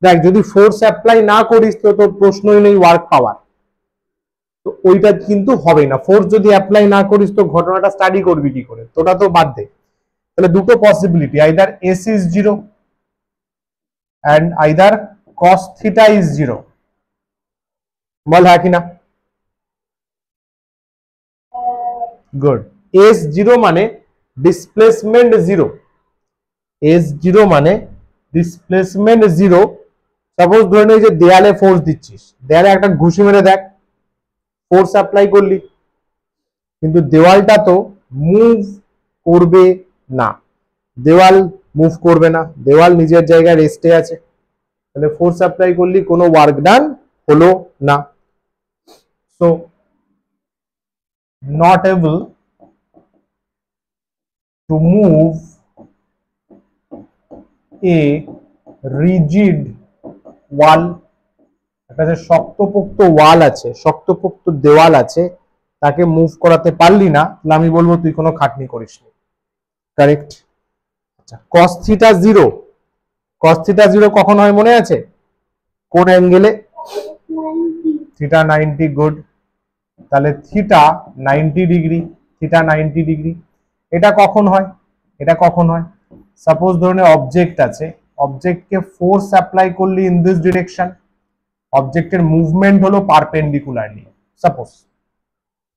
A: দেখ যদি ফোর্স অ্যাপ্লাই না করিস তো তোর প্রশ্নই নেই ওয়ার্ক পাওয়ার, তো ওইটা কিন্তু হবে না। ফোর্স যদি অ্যাপ্লাই না করিস তো ঘটনাটা স্টাডি করবি কি করে, তোটা তো বাদ দে। তাহলে দুটো possibility, either S is zero and either cos theta is zero. বল হ্যাঁ কিনা? গুড। এস জিরো মানে ডিসপ্লেসমেন্ট জিরো, এস জিরো মানে ডিসপ্লেসমেন্ট জিরো। সাপোজ ধরে নে যে দেয়ালে ফোর্স দিচ্ছিস, দেয়ালে একটা ঘুষি মেরে দেখ, ফোর্স অ্যাপ্লাই করলি, কিন্তু দেওয়ালটা তো মুভ করবে না, দেওয়াল মুভ করবে না, দেওয়াল নিজের জায়গায় রেস্টে আছে, তাহলে ফোর্স অ্যাপ্লাই করলি, কোনো ওয়ার্ক ডান হলো না। So not able to move a rigid wall, একটা যে শক্তপোক্ত ওয়াল আছে, শক্তপোক্ত দেওয়াল আছে, তাকে মুভ করাতে পারলি না, তাহলে আমি বলবো তুই কোনো খাটনি করিসনি। কারেক্ট। আচ্ছা, cos theta zero, cos theta zero কখন হয় মনে আছে? কোন অ্যাঙ্গেলে? Theta 90, good. তাহলে থিটা 90 ডিগ্রি, থিটা 90 ডিগ্রি। এটা কখন হয়? এটা কখন হয়? সাপোজ ধরুন অবজেক্ট আছে, অবজেক্টকে ফোর্স অ্যাপ্লাই করলি ইন দিস ডিরেকশন, অবজেক্টের মুভমেন্ট হলো পারপেন্ডিকুলারলি, সাপোজ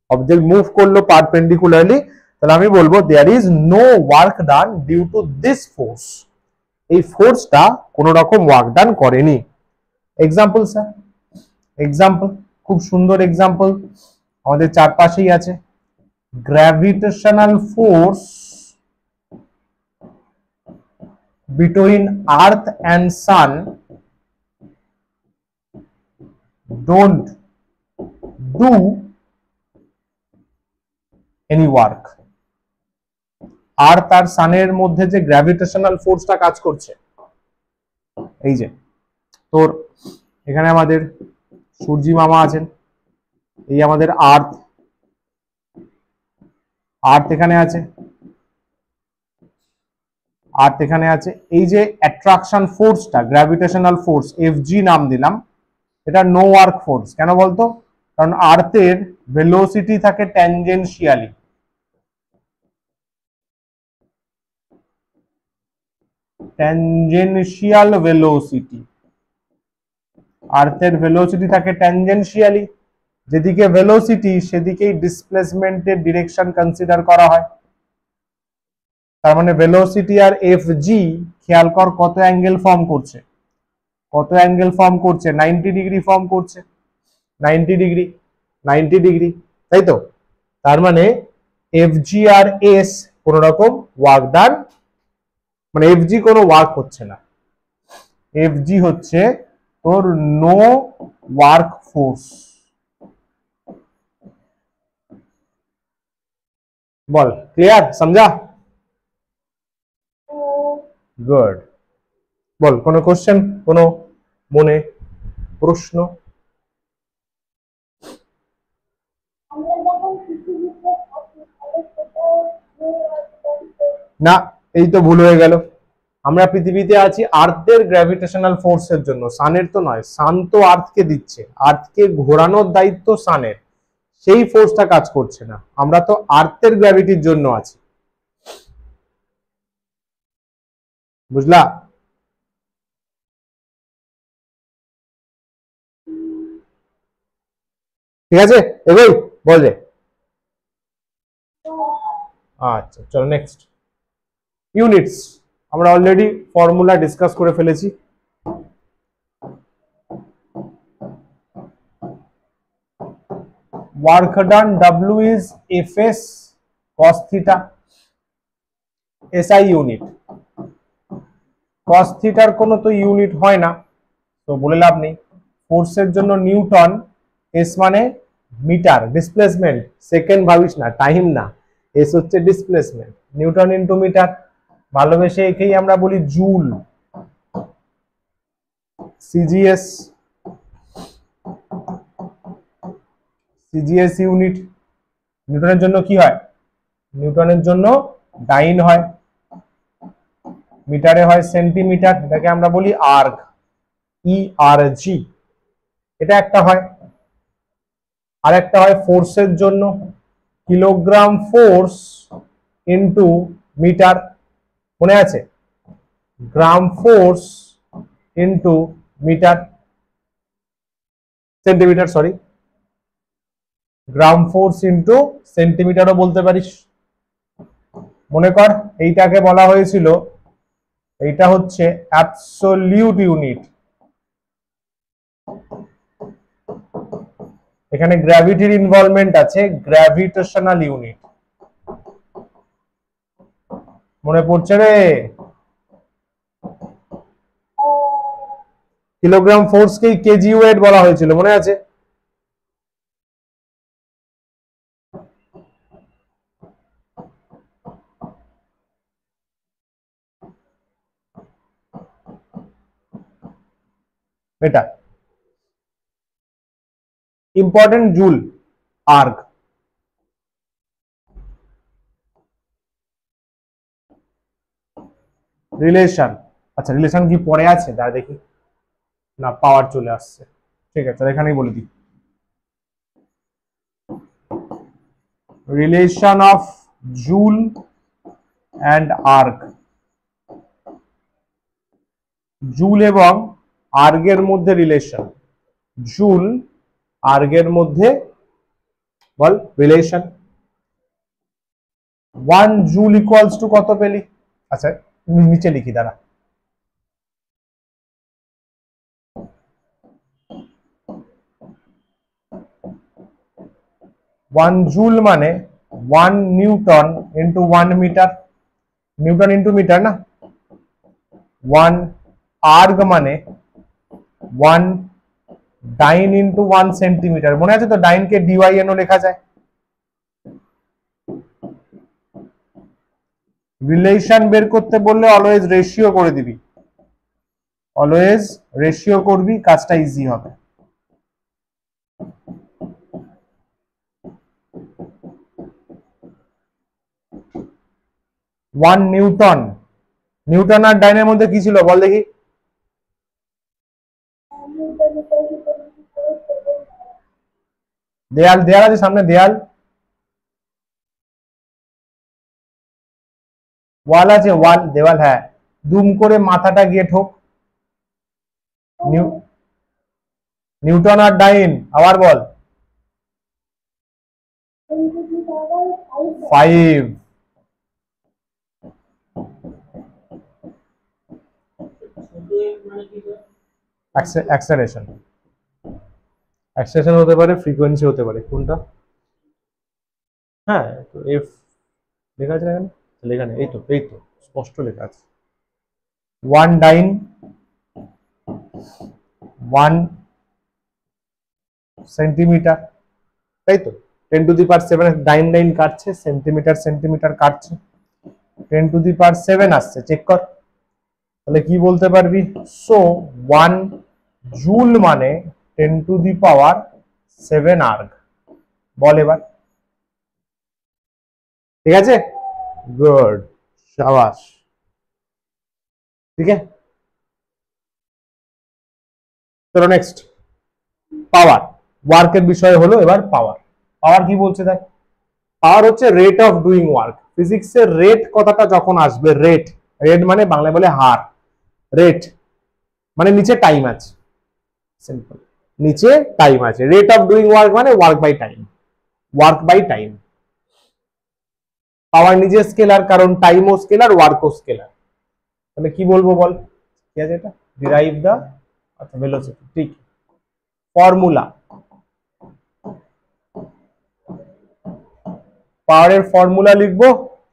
A: অবজেক্ট মুভ করলো পারপেন্ডিকুলারলি, তাহলে আমি বলবো there is no work done due to this force, এই ফোর্সটা কোনো রকম ওয়ার্ক ডান করেনি। এক্সাম্পল স্যার, এক্সাম্পল, খুব সুন্দর এক্সাম্পল আমাদের চারপাশেই আছে। Gravitational force between earth and sun don't do any work. আর্থ আর সানের মধ্যে যে গ্র্যাভিটেশনাল ফোর্সটা কাজ করছে, এই যে তোর এখানে আমাদের সূর্যি মামা আছেন, এই আমাদের আর্থ, আর্থ এখানে আছে, আর্থ এখানে আছে। এই যে অ্যাট্রাকশন ফোর্সটা, গ্র্যাভিটেশনাল ফোর্স, এফজি নাম দিলাম, এটা নো ওয়ার্ক ফোর্স। কেন বলতো? কারণ আর্থের ভেলোসিটি থাকে ট্যানজেনশিয়ালি, ট্যানজেনশিয়াল ভেলোসিটি। আর্থের ভেলোসিটি থাকে ট্যানজেনশিয়ালি, যেদিকে ভেলোসিটি সেদিকেই ডিসপ্লেসমেন্টের ডিরেকশন কনসিডার করা হয়। তার মানে ভেলোসিটি আর এফজি খেয়াল কর কত অ্যাঙ্গেল ফর্ম করছে, কত অ্যাঙ্গেল ফর্ম করছে, 90 ডিগ্রি ফর্ম করছে, 90 ডিগ্রি, 90 ডিগ্রি, তাই তো? তার মানে এফজি আর এস কোন রকম ওয়ার্ক ডান, মানে এফজি কোনো ওয়ার্ক হচ্ছে না, এফজি হচ্ছে তোর নো ওয়ার্ক ফোর্স। বল, ক্লিয়ার? समझा? গুড। বল, কোনো কোশ্চেন, কোনো মনে প্রশ্ন? না, এই তো ভুল হয়ে গেল। আমরা পৃথিবীতে আছি আর্থের গ্র্যাভিটেশনাল ফোর্সের জন্য, সানের তো নয়। সান তো আর্থকে দিচ্ছে, আর্থকে ঘোরানোর দায়িত্ব সানের, সেই ফোর্সটা কাজ করছে না। আমরা তো আর্থের গ্র্যাভিটির জন্য আছি, বুঝলা? ঠিক আছে, এগোই, বল রে। আচ্ছা চলো নেক্সট। ইউনিটস আমরা অলরেডি ফর্মুলা ডিসকাস করে ফেলেছি। Work done W is Fs cos theta, SI unit. cos থিটার কোনো তো ইউনিট হয় না, তো বলে লাভ নেই। ফোর্সের জন্য নিউটন, এস মানে মিটার, ডিসপ্লেসমেন্ট, সেকেন্ড ভাবিস না, টাইম না, এস হচ্ছে ডিসপ্লেসমেন্ট, নিউটন ইনটু মিটার। ভালোবেসে একেই আমরা বলি জুল, সিজিএস, সিজিএস ইউনিট। নিউটনের জন্য কি হয়? নিউটনের জন্য ডাইন হয়, মিটারে হয় সেন্টিমিটার, এটাকে আমরা বলি আর্গ, ইআরজি। এটা একটা হয়। আর একটা হয় ফোর্সের জন্য কিলোগ্রাম ফোর্স ইনটু মিটার, মনে আছে? Gram force into metre, centimetre, sorry, gram force into সেন্টিমিটারও বলতে পারিস। মনে কর এইটাকে বলা হয়েছিল, এইটা হচ্ছে অ্যাবসলিউট ইউনিট। এখানে গ্র্যাভিটির ইনভলভমেন্ট আছে, গ্র্যাভিটেশনাল ইউনিট। মনে পড়ছে রে? কিলোগ্রাম ফোর্সকেই কেজি ওয়েট বলা হয়েছিল, মনে আছে? এটা ইম্পর্টেন্ট, জুল, আর্গ। রিলেশন, আচ্ছা রিলেশন কি পরে আছে? দাঁড়া দেখি, না পাওয়ার চলে আসছে, ঠিক আছে এখানেই বলে দিই। Relation of joule and erg, joule এবং আর্গের মধ্যে রিলেশন, জুল আর্গের মধ্যে বল রিলেশন। 1 জুল ইকুয়ালস টু কত পেলি? আচ্ছা নিচে লিখি, দাঁড়া। 1 জুল মানে 1 newton into 1 metre, newton into metre না। 1 আর্গ মানে 1 ডাইন ইন্টু 1 সেন্টিমিটার, মনে আছে তো ডাইনকে ডিওয়াইএন ও লেখা যায়। রিলেশন বের করতে বললে অলওয়েজ রেশিও করে দিবি, অলওয়েজ রেশিও করবি, কাজটা ইজি হবে। ওয়ান নিউটন, নিউটন আর ডাইনের মধ্যে কি ছিল বল দেখি? দেয়াল, দেয়াল আছে সামনে, দেয়াল, ওয়াল আছে, ওয়াল, দেওয়াল, হ্যাঁ। দুম করে মাথাটা গিয়ে ঠোক। নিউটন আর ডাইন, আবার বল। 5। অ্যাক্সেলারেশন, অ্যাক্সেলারেশন হতে পারে, ফ্রিকোয়েন্সি হতে পারে, কোনটা? হ্যাঁ, তো এফ লেখা আছে এখানে, লেখা নেই, এই তো, এই তো স্পষ্ট লেখা আছে। 1 ডাইন 1 সেন্টিমিটার, তাই তো। 10⁻7 ডাইন ডাইন কাটছে, সেন্টিমিটার সেন্টিমিটার কাটছে, 10⁻7 আসছে, চেক কর। তাহলে কি বলতে পারবি? সো 1 জুল মানে 10⁻7 আর্গ, বল এবার। ঠিক আছে, গুড, শাবাশ। ঠিক আছে, চলো নেক্সট। পাওয়ার, ওয়ার্কের বিষয় হলো এবার পাওয়ার। পাওয়ার কি বলছে দেখ, পাওয়ার হচ্ছে রেট অফ ডুইং ওয়ার্ক। ফিজিক্সের রেট কথাটা যখন আসবে, রেট, রেট মানে বাংলায় বলে হার, রেট মানে নিচে টাইম আছে, সিম্পল, নিচে টাইম আছে। রেট অফ ডুইং ওয়ার্ক মানে work by time, work by time. Power নিজে স্কেলার, কারণ টাইমও স্কেলার, ওয়ার্কও স্কেলার। তাহলে কি বলবো বল, কি আছে এটা? ডিরাইভ দা, আচ্ছা ভেলোসিটি, ঠিক। ফর্মুলা, পাওয়ারের ফর্মুলা লিখবো,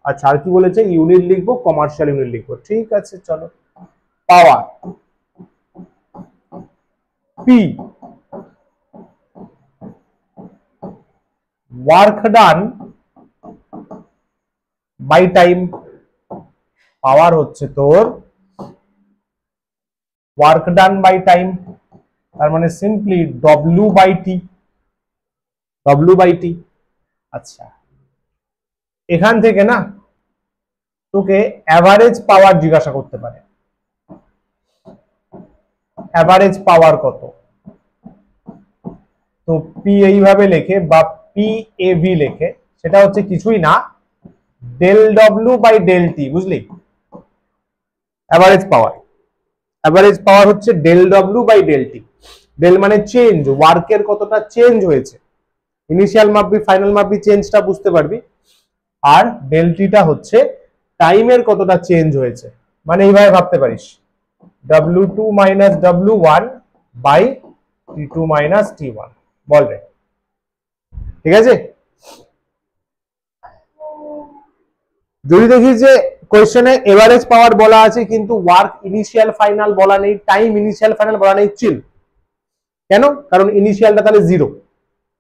A: আচ্ছা আর কি বলেছে? ইউনিট লিখবো, কমার্শিয়াল ইউনিট লিখবো, ঠিক আছে চলো। Power P, work done by time. Power হচ্ছে তোর ওয়ার্ক ডান বাই টাইম, তার মানে simply W by T, W by T. আচ্ছা, এখান থেকে না তোকে অ্যাভারেজ পাওয়ার জিজ্ঞাসা করতে পারে, অ্যাভারেজ পাওয়ার কত? তো পি এইভাবে লেখে বা পি এ ভি লেখে, সেটা হচ্ছে কিছুই না, del W by del T, বুঝলি? অ্যাভারেজ পাওয়ার, অ্যাভারেজ পাওয়ার হচ্ছে del W by del T. Del মানে চেঞ্জ, ওয়ার্কের কতটা চেঞ্জ হয়েছে, ইনিশিয়াল মাপবি ফাইনাল মাপবি, চেঞ্জটা বুঝতে পারবি। আর ডেল টিটা হচ্ছে টাইমের কতটা চেঞ্জ হয়েছে, মানে এইভাবে ভাবতে পারিস, W2 minus W1 by T2 minus T1, বল রে। ঠিক আছে, যদি দেখিস যে কোয়েশ্চেনে এভারেজ পাওয়ার বলা আছে কিন্তু ওয়ার্ক ইনিশিয়াল ফাইনাল বলা নেই, টাইম ইনিশিয়াল ফাইনাল বলা নেই, চিল। কেন? কারণ ইনিশিয়ালটা তাহলে 0,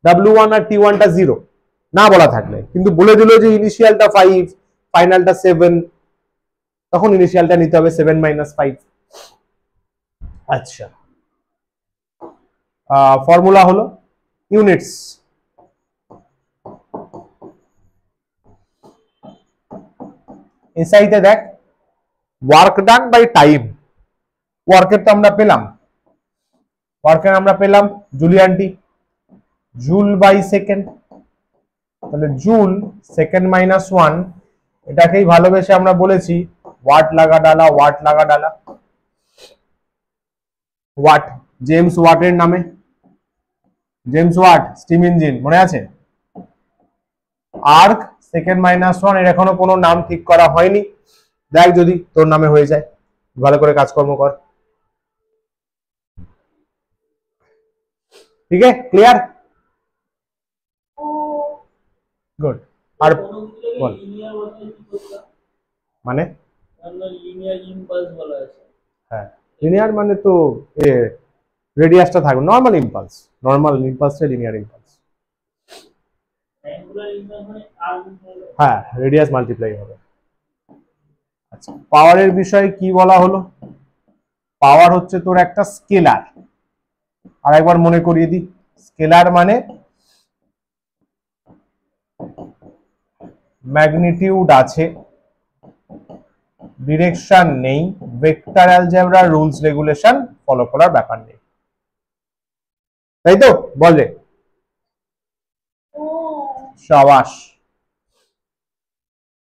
A: W1 আর T1 টা 0 না বলা থাকলে, কিন্তু বলে দিল যে ইনিশিয়ালটা 5 ফাইনালটা 7, তখন ইনিশিয়ালটা নিতে হবে 7 মাইনাস 5। আচ্ছা, ফর্মুলা হলো ইউনিটস, এসআইতে দেখ ওয়ার্ক ডান বাই টাইম, ওয়ার্কের তো আমরা পেলাম, ওয়ার্কের আমরা পেলাম জুলিয়ানটি, জুল বাই সেকেন্ড, তাহলে জুল সেকেন্ড মাইনাস 1, এটাকেই ভালোবেসে আমরা বলেছি ওয়াট লাগা ডালা, ওয়াট লাগা ডালা। ওয়াট, জেমস ওয়াটের নামে, জেমস ওয়াট স্টিম ইঞ্জিন, মনে আছে? আর্ক সেকেন্ড মাইনাস 1, এর এখনো কোনো নাম ঠিক করা হয়নি, দেখ যদি তোর নামে হয়ে যায়, ভালো করে কাজকর্ম কর। ঠিক আছে, ক্লিয়ার? গুড। আর বল মানে, হ্যাঁ লিনিয়ার মানে তো রেডিয়াসটা থাকবে, নর্মাল ইম্পালস, নর্মাল ইম্পালসে লিনিয়ার ইম্পালস। হ্যাঁ রেডিয়াস মাল্টিপ্লাই হবে। আচ্ছা পাওয়ারের বিষয়ে কি বলা হলো? পাওয়ার হচ্ছে তোর একটা স্কেলার। আর একবার মনে করিয়ে দিই, স্কেলার মানে ম্যাগনিটিউড আছে, ডিরেকশন নেই, vector algebra rules regulation follow করার ব্যাপার নেই, তাই তো? বলে সাবাস,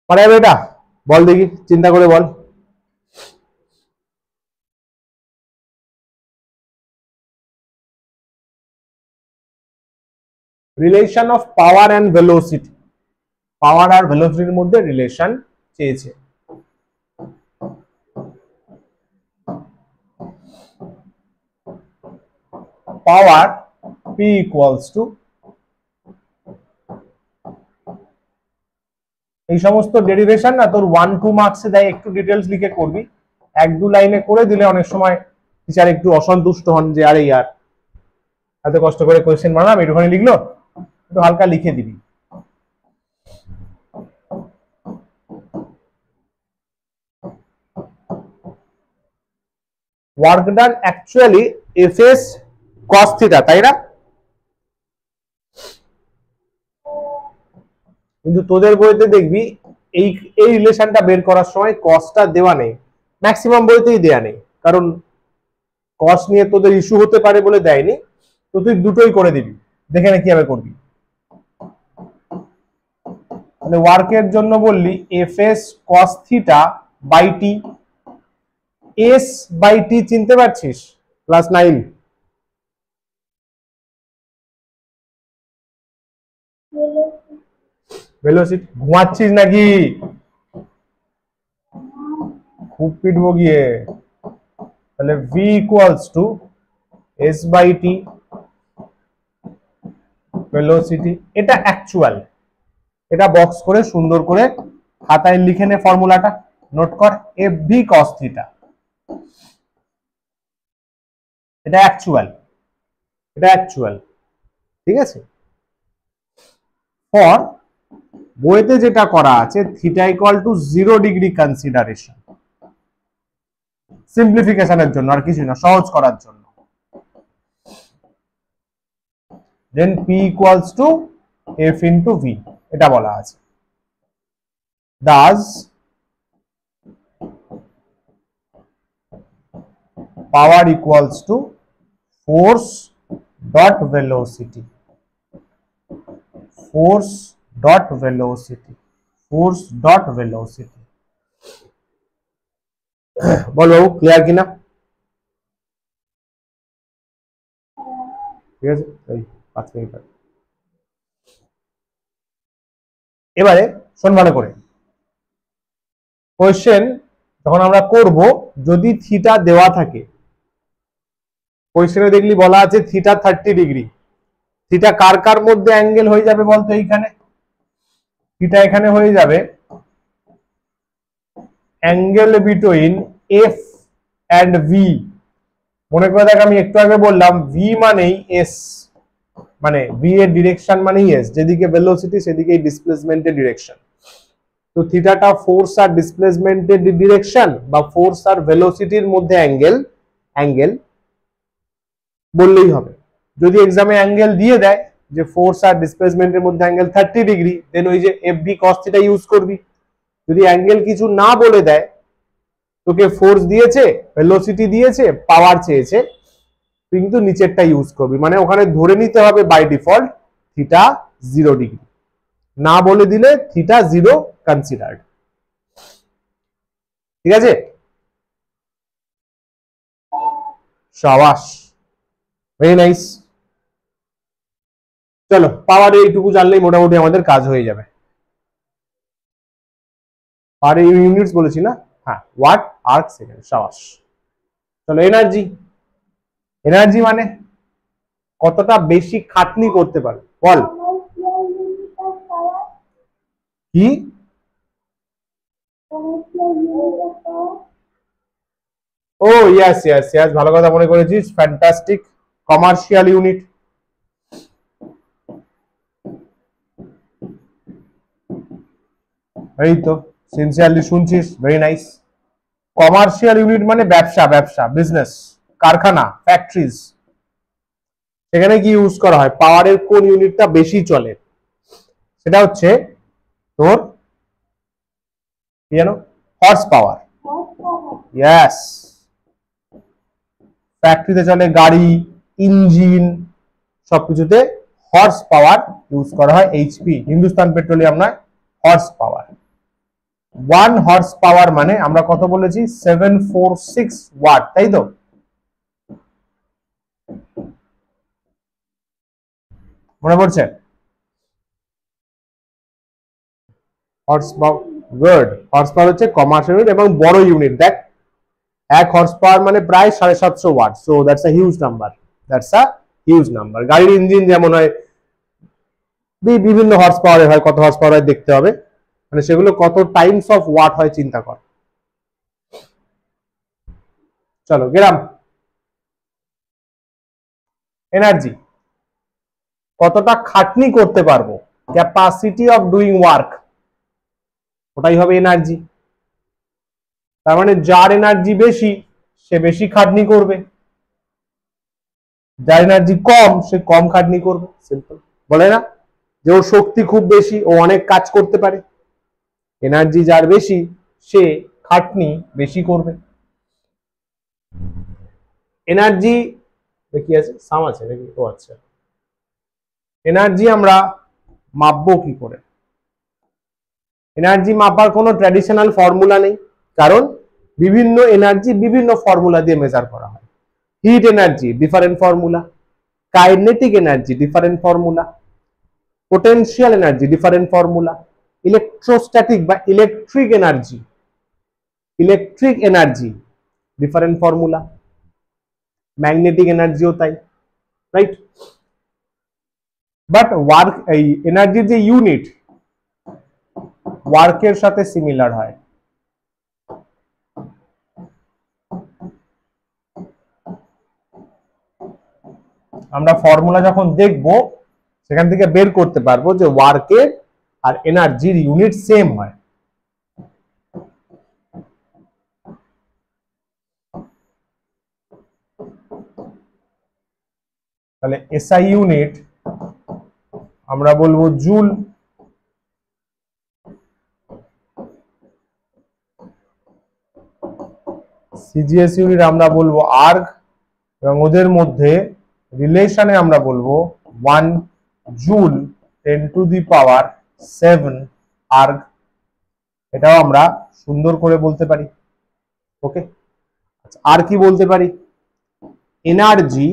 A: পারা যাবে এটা? বল দেখি, চিন্তা করে বল। Relation of power and velocity, power আর ভেলোসিটির মধ্যে রিলেশন চেয়েছে। পাওয়ার P ইকুয়ালস টু, এই সমস্ত ডেরিভেশন না তোর 1-2 মার্কসে দেয়, একটু ডিটেলস লিখে করবি, 1-2 লাইনে করে দিলে অনেক সময় টিচার একটু অসন্তুষ্ট হন যে আরে ইয়ার এত কষ্ট করে কোয়েশ্চেন বানালাম একটুখানি লিখলো, একটু হালকা লিখে দিবি। Work done actually Fs cos theta, তাই না? কিন্তু তোদের বইতে দেখবি এই এই রিলেশনটা বের করার সময় কসটা দেওয়া নেই, ম্যাক্সিমাম বইতেই দেয়া নেই, কারণ কস নিয়ে তোদের ইস্যু হতে পারে বলে দেয়নি, তো তুই দুটোই করে দিবি, দেখে না কিভাবে করবি। মানে ওয়ার্কের জন্য বললি Fs cos theta by T, S by T চিনতে পারছিস? ক্লাস 9 ভেলোসিটি, ঘুমাচ্ছিস নাকি? খুব পিটবো গিয়ে। তাহলে v equals to s by T velocity, এটা অ্যাকচুয়াল, এটা বক্স করে সুন্দর করে খাতায় লিখে নে, ফর্মুলাটা নোট কর, fv cos থিটা, এটা অ্যাকচুয়াল, এটা অ্যাকচুয়াল, ঠিক আছে? ফর বইতে যেটা করা আছে theta equal to 0 degree consideration, সিম্পলিফিকেশনের জন্য আর কিছু না, সহজ করার জন্য। Then p equals to f into v, এটা বলা আছে। Thus power equals to force dot velocity, force dot velocity, force dot velocity. বলো ক্লিয়ার কিনা? ঠিক আছে, এই 5 মিনিট। এবারে শোন ভালো করে, কোয়েশ্চেন যখন আমরা করব, যদি থিটা দেওয়া থাকে, কোয়েশ্চেনে দেখলি বলা আছে থিটা 30 ডিগ্রি, থিটা কার কার মধ্যে অ্যাঙ্গেল হয়ে যাবে বলতো? এইখানে থিটা এখানে হয়ে যাবে angle between F and V. মনে করে দেখ, আমি একটু আগে বললাম ভি মানেই এস, মানে ভি এর ডিরেকশন মানেই এস, যেদিকে ভেলোসিটি সেদিকেই ডিসপ্লেসমেন্টের ডিরেকশন। তো থিটাটা ফোর্স আর ডিসপ্লেসমেন্টের ডিরেকশন বা ফোর্স আর ভেলোসিটির মধ্যে অ্যাঙ্গেল বললেই হবে। যদি এক্সামে অ্যাঙ্গেল দিয়ে দেয় যে ফোর্স আর ডিসপ্লেসমেন্টের মধ্যে অ্যাঙ্গেল 30 ডিগ্রি, দেন ওই যে এফবি কস থিটা ইউজ করবি। যদি অ্যাঙ্গেল কিছু না বলে দেয়, তোকে ফোর্স দিয়েছে, ভেলোসিটি দিয়েছে, পাওয়ার চেয়েছে, তুই কিন্তু নিচেরটা ইউজ করবি, মানে ওখানে ধরে নিতে হবে বাই ডিফল্ট থিটা 0 ডিগ্রি, না বলে দিলে থিটা 0 কনসিডার্ড, ঠিক আছে? শাবাশ, ভেরি নাইস। চলো পাওয়ার এইটুকু জানলেই মোটামুটি আমাদের কাজ হয়ে যাবে। পাওয়ার ইউনিটস বলেছি না? হ্যাঁ, ওয়াট, আর্ক, সেকেন্ড, শাবাশ। চলো এনার্জি, এনার্জি মানে কতটা বেশি খাটনি করতে পারে বল। কি? ও ইয়েস ইয়েস ইয়েস, ভালো কথা মনে করেছিস, ফ্যান্টাস্টিক। Commercial unit. এই তো সিনসিয়ারলি শুনছিস, ভেরি নাইস। কমার্শিয়াল ইউনিট মানে ব্যবসা, ব্যবসা, বিজনেস, কারখানা, ফ্যাক্টরিজ। সেখানে কি ইউজ করা হয়? পাওয়ারের কোন ইউনিটটা বেশি চলে? সেটা হচ্ছে তোর কি জানো, হর্স পাওয়ার। ইয়েস। ফ্যাক্টরিতে চলে গাড়ি, ইঞ্জিন, সবকিছুতে হর্স পাওয়ার ইউজ করা হয়। এইচপি, হিন্দুস্তান পেট্রোলিয়াম নয়, হর্স পাওয়ার। 1 হর্স পাওয়ার মানে আমরা কত বলেছি? 746 ওয়াট, তাই তো? মনে পড়ছে? Horse power, good. Horse power হচ্ছে কমার্শিয়াল ইউনিট এবং বড় ইউনিট। দেখ, 1 হর্স পাওয়ার মানে প্রায় 750 watt. So that's a huge number, that's a huge number. গাড়ির ইঞ্জিন যেমন হয় বিভিন্ন হর্স পাওয়ারের হয়, কত হর্স পাওয়ার হয় দেখতে হবে, মানে সেগুলো কত টাইমস অফ ওয়াট হয় চিন্তা কর। চলো গেলাম। এনার্জি, কতটা খাটনি করতে পারবো, ক্যাপাসিটি অফ ডুইং ওয়ার্ক, ওটাই হবে এনার্জি। তার মানে যার এনার্জি বেশি সে বেশি খাটনি করবে, যার এনার্জি কম সে কম খাটনি করবে। সিম্পল। বলে না যে ওর শক্তি খুব বেশি, ও অনেক কাজ করতে পারে। এনার্জি যার বেশি সে খাটনি বেশি করবে। এনার্জি দেখি আছে, সাম আছে নাকি? ও আচ্ছা। এনার্জি আমরা মাপবো কি করে? এনার্জি মাপার কোনো ট্র্যাডিশনাল ফর্মুলা নেই, কারণ বিভিন্ন এনার্জি বিভিন্ন ফর্মুলা দিয়ে মেজার করা হয়। Heat energy different formula, kinetic energy different formula, potential energy different formula, electrostatic বা electric energy different formula, magnetic এনার্জিও তাই, রাইট? বাট ওয়ার্ক, এই এনার্জির যে ইউনিট ওয়ার্কের সাথে সিমিলার হয়। আমরা ফর্মুলা যখন দেখব সেখান থেকে বের করতে পারবো যে ওয়ার্কের আর এনার্জির ইউনিট সেম হয়। তাহলে এসআই ইউনিট আমরা বলবো জুল, সিজিএস ইউনিট আমরা বলবো আর্গ, এবং ওদের মধ্যে রিলেশনে আমরা বলবো 1 জুল 10⁻7 আর্গ। এটাও আমরা সুন্দর করে বলতে পারি। ওকে, আচ্ছা, আর কি বলতে পারি? Energy,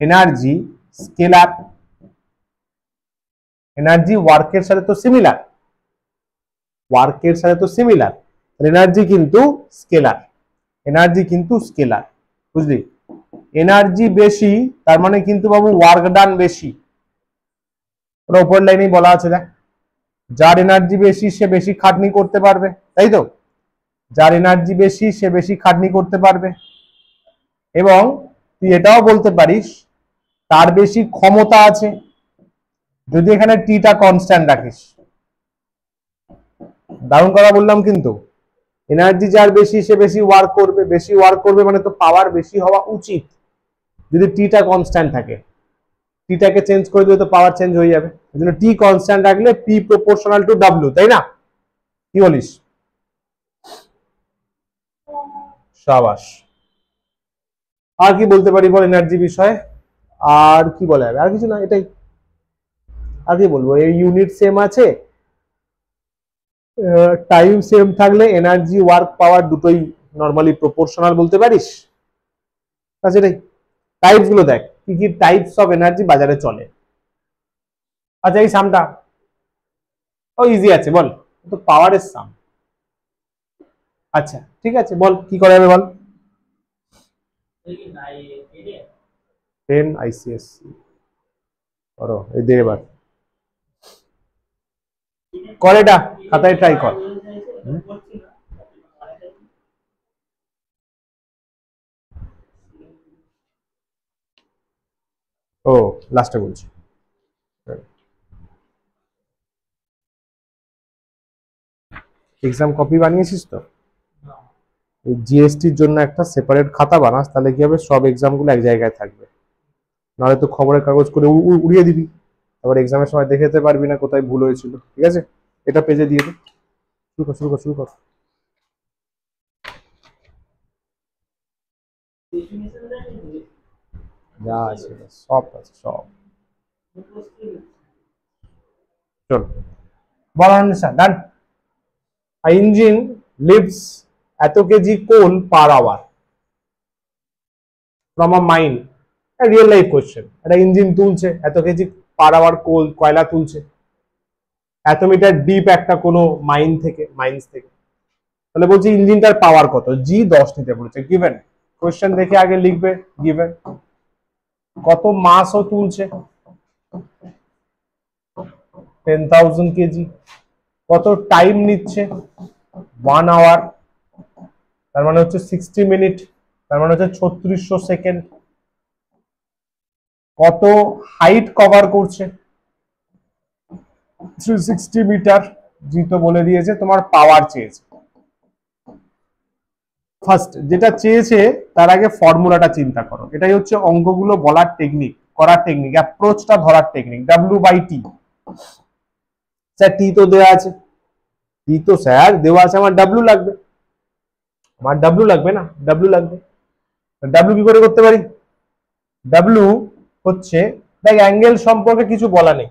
A: energy scalar. এনার্জি ওয়ার্কের সাথে তো সিমিলার, ওয়ার্কের সাথে তো সিমিলার, এনার্জি কিন্তু স্কেলার, এনার্জি কিন্তু স্কেলার, বুঝলি? এনার্জি বেশি তার মানে কিন্তু বাবু ওয়ার্ক ডান বেশি। ওটা উপর লাইনেই বলা আছে, দেখ, যার এনার্জি বেশি সে বেশি খাটনি করতে পারবে, তাই তো? যার এনার্জি বেশি সে বেশি খাটনি করতে পারবে, এবং তুই এটাও বলতে পারিস তার বেশি ক্ষমতা আছে, যদি এখানে টিটা কনস্ট্যান্ট রাখিস। দারুণ কথা বললাম কিন্তু। এনার্জি যার বেশি সে বেশি ওয়ার্ক করবে, বেশি ওয়ার্ক করবে মানে তো পাওয়ার বেশি হওয়া উচিত যদি টিটা কনস্ট্যান্ট থাকে। টিটাকে চেঞ্জ করে দিলে তো পাওয়ার চেঞ্জ হয়ে যাবে, এই জন্য টি কনস্ট্যান্ট রাখলে পি প্রপোর্শনাল টু ডাব্লিউ, তাই না? কি বলিস? সাবাস। আর কি বলতে পারি বল এনার্জি বিষয়ে? আর কি বলা যাবে? আর কিছু না, এটাই। আর কি বলবো, এই ইউনিট সেম আছে, টাইম সেম থাকলে এনার্জি ওয়ার্ক পাওয়ার দুটোই নরমালি প্রপোর্শনাল বলতে পারিস। আচ্ছা, এটাই। টাইপস গুলো দেখ, কি কি টাইপস অফ এনার্জি বাজারে চলে। আচ্ছা, এই সামটা ও ইজি আছে, বল, তো পাওয়ারের সাম। আচ্ছা ঠিক আছে, বল কি করা যাবে বল। 10 ICSC করো, এই দে এবার। কর এটা, খাতায় ট্রাই কর। ও লাস্টে বলছি। এক্সাম কপি বানিয়েছিস তো? এই জিএসটির জন্য একটা সেপারেট খাতা বানাস, তাহলে কি হবে, সব এক্সাম গুলো এক জায়গায় থাকবে। নাহলে তো খবরের কাগজ করে উড়িয়ে দিবি, তারপর এক্সামের সময় দেখে যেতে পারবি না কোথায় ভুল হয়েছিল। ঠিক আছে, এটা পেজে দিয়ে দে। শুরু কর শুরু কর শুরু কর। যা আছে সব আছে সব। চল বল আনসার ডান। ইঞ্জিন লিফটস এত kg coal per hour from a mine. Real life question. একটা ইঞ্জিন তুলছে এত কেজি পার আওয়ার কোল, কয়লা তুলছে এত মিটার ডিপ একটা কোনো মাইন্স থেকে। তাহলে বলছি ইঞ্জিনটার পাওয়ার কত, জি 10 নিতে বলেছে, গিভেন। কোয়েশ্চেন দেখে আগে লিখবে গিভেন। কত মাসও তুলছে 10,000 কেজি। কত টাইম নিচ্ছে 1 আওয়ার, তার মানে হচ্ছে 60 মিনিট, তার মানে হচ্ছে 3600 সেকেন্ড। কত হাইট কভার করছে 360 মিটার, জি তো বলে দিয়েছে। তোমার পাওয়ার চেয়েছে। ফার্স্ট যেটা চেয়েছে তার আগে ফর্মুলাটা চিন্তা করো। এটাই হচ্ছে অঙ্কগুলো বলার টেকনিক, করার টেকনিক, অ্যাপ্রোচটা ধরার টেকনিক। W/T। স্যার টি তো দেওয়া আছে, টি তো স্যার দেওয়া আছে, আমার ডাব্লিউ লাগবে। আমার ডাব্লিউ লাগবে না, ডাব্লিউ লাগবে। ডাব্লিউ কি করে করতে পারি? ডাব্লিউ হচ্ছে, দেখ অ্যাঙ্গেল সম্পর্কে কিছু বলা নেই,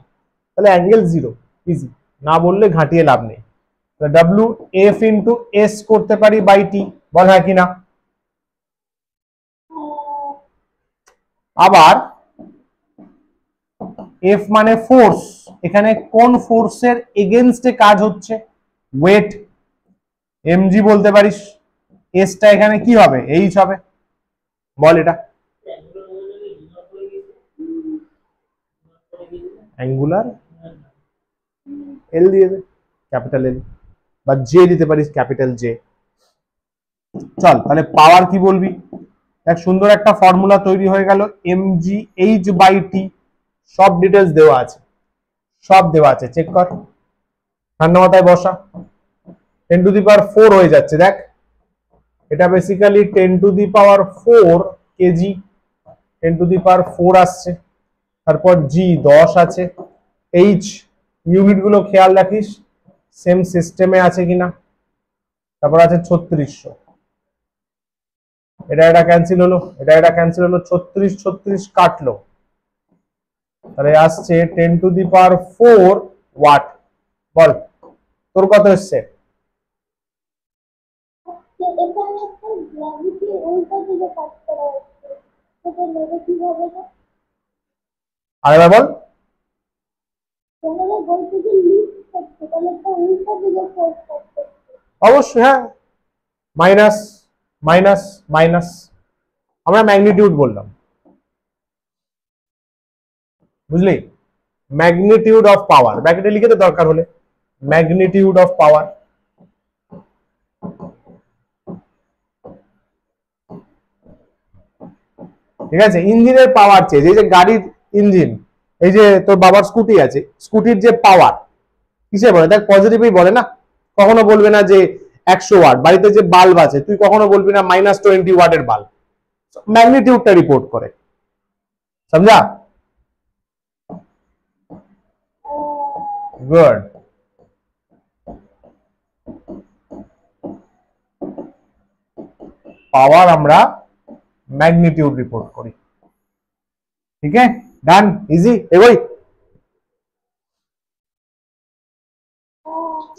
A: তাহলে অ্যাঙ্গেল 0, ইজি, না বললে ঘাটিয়ে লাভ নেই। ডাব্লিউ এফ ইন্টু এস করতে পারি বাই টি, বল হ্যাঁ কিনা। আবার এফ মানে ফোর্স, এখানে কোন ফোর্সের এগেনস্টে কাজ হচ্ছে, ওয়েট, এমজি বলতে পারিস। এসটা এখানে কি হবে, এইচ হবে, বল এটা। অ্যাঙ্গুলার এল দিয়ে দে, ক্যাপিটাল এল, বা জে দিতে পারিস, ক্যাপিটাল জে। চল তাহলে পাওয়ার কি বলবি, এক সুন্দর একটা ফর্মুলা তৈরি হয়ে গেল, এমজি এইচ বাই টি। সব ডিটেলস দেওয়া আছে, সব দেওয়া আছে, চেক কর। ঠান্ডা মাথায় বসা। 10⁴ হয়ে যাচ্ছে, দেখ এটা বেসিক্যালি 10⁴ কেজি, 10⁴ আসছে। তারপর জি 10 আছে, এইচ ইউনিট গুলো খেয়াল রাখিস সেম সিস্টেমে আছে কিনা। তারপর আছে 3600, এটা ক্যান্সেল হলো, এটা ক্যান্সেল হলো, 36 কাটলো, তাহলে আসছে 10⁴ ওয়াট। বল তোর কত এসছে? আরেকবার বল। অবশ্যই হ্যাঁ, মাইনাস মাইনাস মাইনাস, আমরা ম্যাগনিটিউড বললাম, বুঝলি, ম্যাগনিটিউড অফ পাওয়ার, ব্র্যাকেটে লিখে তো দরকার হলে, ম্যাগনিটিউড অফ পাওয়ার। ঠিক আছে, ইঞ্জিনের পাওয়ার চেয়ে, এই যে গাড়ির ইঞ্জিন, এই যে তোর বাবার স্কুটি আছে, স্কুটির যে পাওয়ার কিসে বলে, দেখ পজিটিভই বলে না, কখনো বলবে না যে 100 ওয়াট। বাড়িতে যে বাল্ব আছে তুই কখনো বলবি না -20 ওয়াটের বাল্ব, ম্যাগনিটিউডটা রিপোর্ট করে, সমঝা? গুড। পাওয়ার আমরা ম্যাগনিটিউড রিপোর্ট করি। ঠিক আছে, ডান, ইজি, এগোই।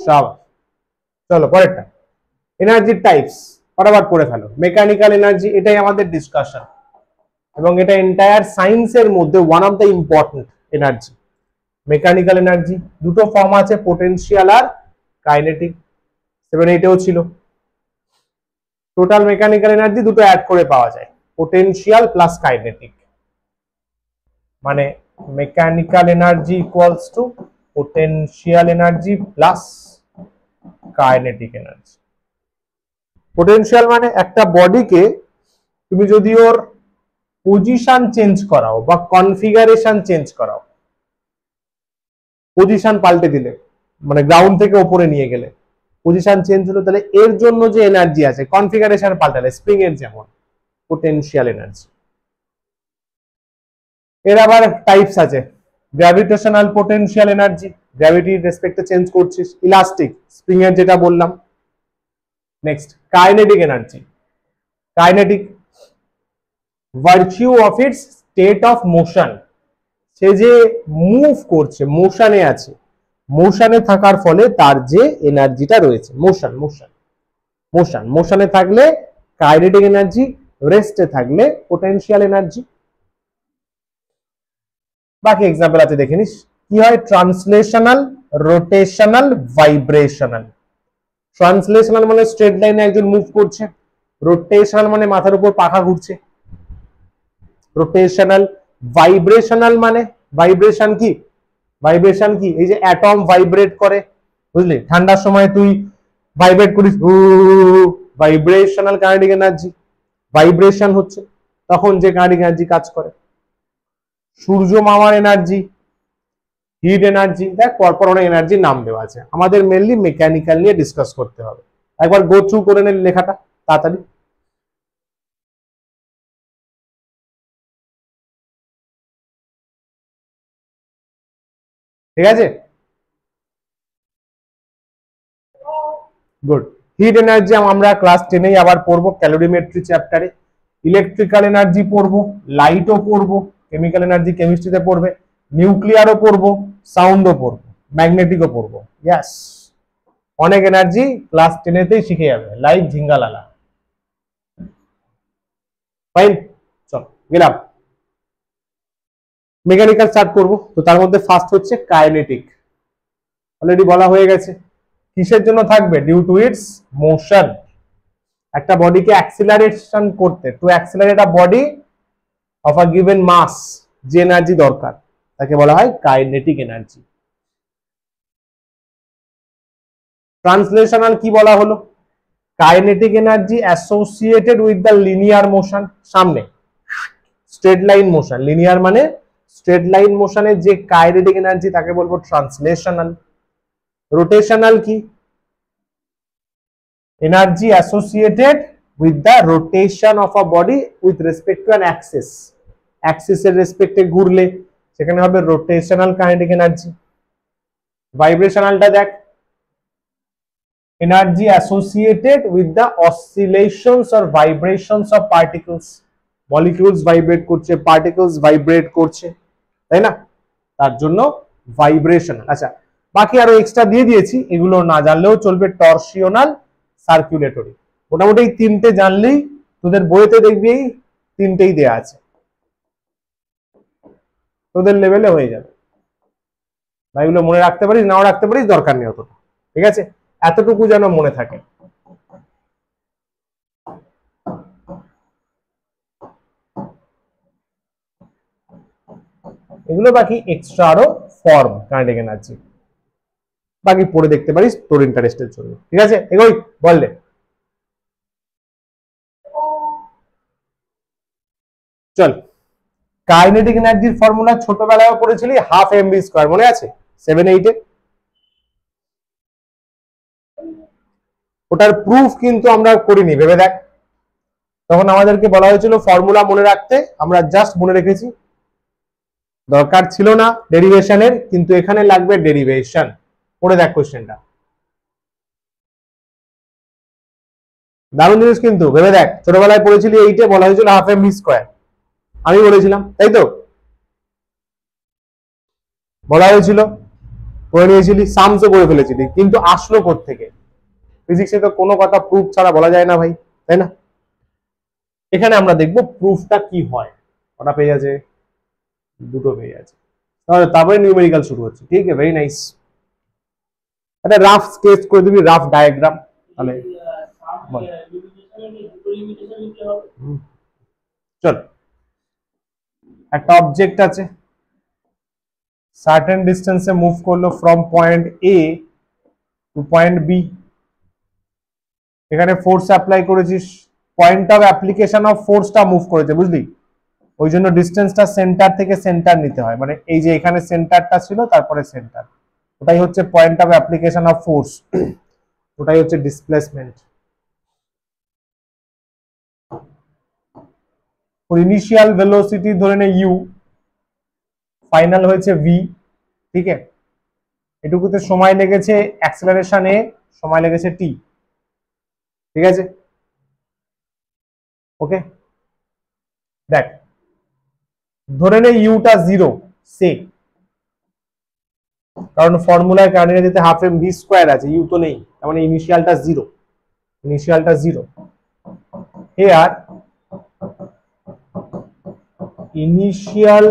A: সব চলো পরেরটা, এনার্জি টাইপস ফটাফট করে ফেলো। মেকানিক্যাল এনার্জি, এটাই আমাদের ডিসকাশন, এবং এটা এন্টায়ার সায়েন্সের মধ্যে one of the important energy. Mechanical energy দুটো ফর্ম আছে, পোটেনশিয়াল আর কাইনেটিক। 7-8-এও ছিল। টোটাল মেকানিক্যাল এনার্জি দুটো অ্যাড করে পাওয়া যায়, পোটেনশিয়াল প্লাস কাইনেটিক, মানে mechanical energy equals two potential energy plus kinetic energy. Potential মানে একটা বডিকে তুমি যদি ওর পজিশন চেঞ্জ করাও বা কনফিগারেশন চেঞ্জ করাও, পজিশন পাল্টে দিলে মানে গ্রাউন্ড থেকে ওপরে নিয়ে গেলে পজিশন চেঞ্জ হলো, তাহলে এর জন্য যে এনার্জি আছে কনফিগারেশন পাল্টালে, স্প্রিং এর যেমন পোটেনশিয়াল এনার্জি। এর আবার টাইপস আছে, গ্র্যাভিটেশনাল পোটেনশিয়াল এনার্জি, গ্র্যাভিটির রেসপেক্টে চেঞ্জ করছিস, ইলাস্টিক স্প্রিং এর যেটা বললাম। Next kinetic energy, kinetic virtue of its state of motion, সে যে মুভ করছে, মোশনে আছে, মোশনে থাকার ফলে তার যে এনার্জিটা রয়েছে, মোশন মোশন মোশন মোশনে থাকলে কাইনেটিক এনার্জি, রেস্টে থাকলে পোটেনশিয়াল এনার্জি। বাকি এক্সাম্পল আছে দেখে নিস। কি হয়? Translational, rotational, vibrational. ট্রান্সলেশনাল মানে স্ট্রেট লাইনে একজন মুভ করছে, রোটেশনাল মানে মাথার উপর পাখা ঘুরছে, রোটেশনাল। ভাইব্রেশনাল মানে ভাইব্রেশন কি? ভাইব্রেশন কি? এই যে অ্যাটম ভাইব্রেট করে, বুঝলি? ঠান্ডার সময় তুই ভাইব্রেট করিস, ভাইব্রেশনাল কাইনেটিক এনার্জি, ভাইব্রেশন হচ্ছে তখন যে কাইনেটিক এনার্জি কাজ করে। সূর্য মামার এনার্জি, হিট এনার্জি, দেখ পরপর অনেক এনার্জির নাম দেওয়া আছে, আমাদের মেনলি মেকানিক্যাল নিয়ে ডিসকাস করতে হবে। একবার গো থ্রু করে নে লেখাটা তাড়াতাড়ি। ঠিক আছে, গুড। হিট এনার্জি আমরা ক্লাস 10 আবার পড়বো ক্যালোরিমেট্রি চ্যাপ্টারে। ইলেকট্রিক্যাল এনার্জি পড়বো, লাইটও পড়বো, কেমিক্যাল এনার্জি কেমিস্ট্রিতে পড়বে, নিউক্লিয়ারও পড়বো, সাউন্ডও পড়বো, ম্যাগনেটিকও পড়বো। ইয়াস, অনেক এনার্জি ক্লাস 10তেই শিখে যাবে, লাইভ ঝিঙ্গালালা। ফাইন, চল গেলাম। মেকানিক্যাল স্টার্ট করবো, তো তার মধ্যে ফার্স্ট হচ্ছে কাইনেটিক। অলরেডি বলা হয়ে গেছে, কিসের জন্য থাকবে? Due to its motion. একটা বডিকে অ্যাক্সিলারেশন করতে, to accelerate a body of a given mass, যে এনার্জি দরকার তাকে বলা হয় কাইনেটিক এনার্জি। ট্রান্সলেশনাল কি বলা হলো? Kinetic energy associated with the linear motion, সামনে স্ট্রেট লাইন মোশন, লিনিয়ার মানে স্ট্রেট লাইন মোশনের যে কাইনেটিক এনার্জি তাকে বলবো ট্রান্সলেশনাল। রোটেশনাল কি? Energy associated with the rotation of a body with respect to an axis, অ্যাক্সিসের রেসপেক্টে ঘুরলে সেখানে হবে রোটেশনাল কাইনেটিক এনার্জি। ভাইব্রেশনালটা দেখ, energy associated with the oscillations or vibrations of particles, molecules vibrate করছে, পার্টিকলস ভাইব্রেট করছে, তাই না? তার জন্য ভাইব্রেশনাল। আচ্ছা, বাকি আরো এক্সট্রা দিয়ে দিয়েছি, এগুলো না জানলেও চলবে। টরসিওনাল, সার্কুলেটরি, মোটামুটি এই তিনটে জানলেই, তোদের বইতে দেখবি এই তিনটেই দেয়া আছে, তোদের লেভেলে হয়ে যাবে। এগুলো মনে রাখতে পারিস, নাও রাখতে পারিস, দরকার নেই অতটা, ঠিক আছে? এতটুকু যেন মনে থাকে। এগুলো বাকি এক্সট্রা আরো ফর্ম কাইনেটিক এনার্জি, বাকি পড়ে দেখতে পারিস তোর ইন্টারেস্টের জন্য, ঠিক আছে? এগোই, বললে চল। কাইনেটিক এনার্জির ফর্মুলা ছোটবেলায় পড়েছিলি, হাফ এমভি স্কয়ার, মনে আছে? 7-8-এ। ওটার প্রুফ কিন্তু আমরা করিনি, ভেবে দেখ। তখন আমাদেরকে বলা হয়েছিল ফর্মুলা মনে রাখতে, আমরা জাস্ট মনে রেখেছি, দরকার ছিল না ডেরিভেশনের, কিন্তু এখানে লাগবে ডেরিভেশন। পড়ে দেখ কোশ্চেনটা, দারুণ জিনিস কিন্তু, ভেবে দেখ। ছোটবেলায় পড়েছিলি 8-এ, বলা হয়েছিল হাফ এমভি স্কয়ার, আমি বলেছিলাম, তাই তো? বলা হয়েছিল, করে নিয়েছিলি, সামসও করে ফেলেছিলি, কিন্তু আসলো কোত্থেকে? ফিজিক্সে তো কোনো কথা প্রুফ ছাড়া বলা যায় না ভাই, তাই না? এখানে আমরা দেখবো প্রুফটা কি হয়। ওটা পেয়ে আছে, দুটো পেয়ে আছে, তারপরে নিউমেরিক্যাল শুরু হচ্ছে। ঠিক আছে, ভেরি নাইস। একটা রাফ স্কেচ করে দিবি, রাফ ডায়াগ্রাম, তাহলে বল। চল, একটা অবজেক্ট আছে, সার্টেন ডিস্টেন্সে মুভ করলো from point A to point B. এখানে ফোর্স অ্যাপ্লাই করেছিস, পয়েন্ট অফ অ্যাপ্লিকেশন অফ ফোর্সটা মুভ করেছে, বুঝলি? ওই জন্য ডিস্টেন্সটা সেন্টার থেকে সেন্টার নিতে হয়, মানে এই যে এখানে সেন্টারটা ছিল তারপরে সেন্টার, ওটাই হচ্ছে point of application of force, ওটাই হচ্ছে ডিসপ্লেসমেন্ট। ইনিশিয়াল ভেলোসিটি ধরে নে ইউ, ফাইনাল হয়েছে ভি, ঠিক আছে? এটুকুতে সময় লেগেছে অ্যাক্সেলারেশন এ, সময় লেগেছে টি, ঠিক আছে? ওকে, দেখ ধরে নে ইউটা 0 সে, কারণ ফর্মুলায় কার্ডিনালিতে হাফ এম ভি স্কোয়ার আছে, ইউ তো নেই, তার মানে ইনিশিয়ালটা 0, ইনিশিয়ালটা 0। Here initial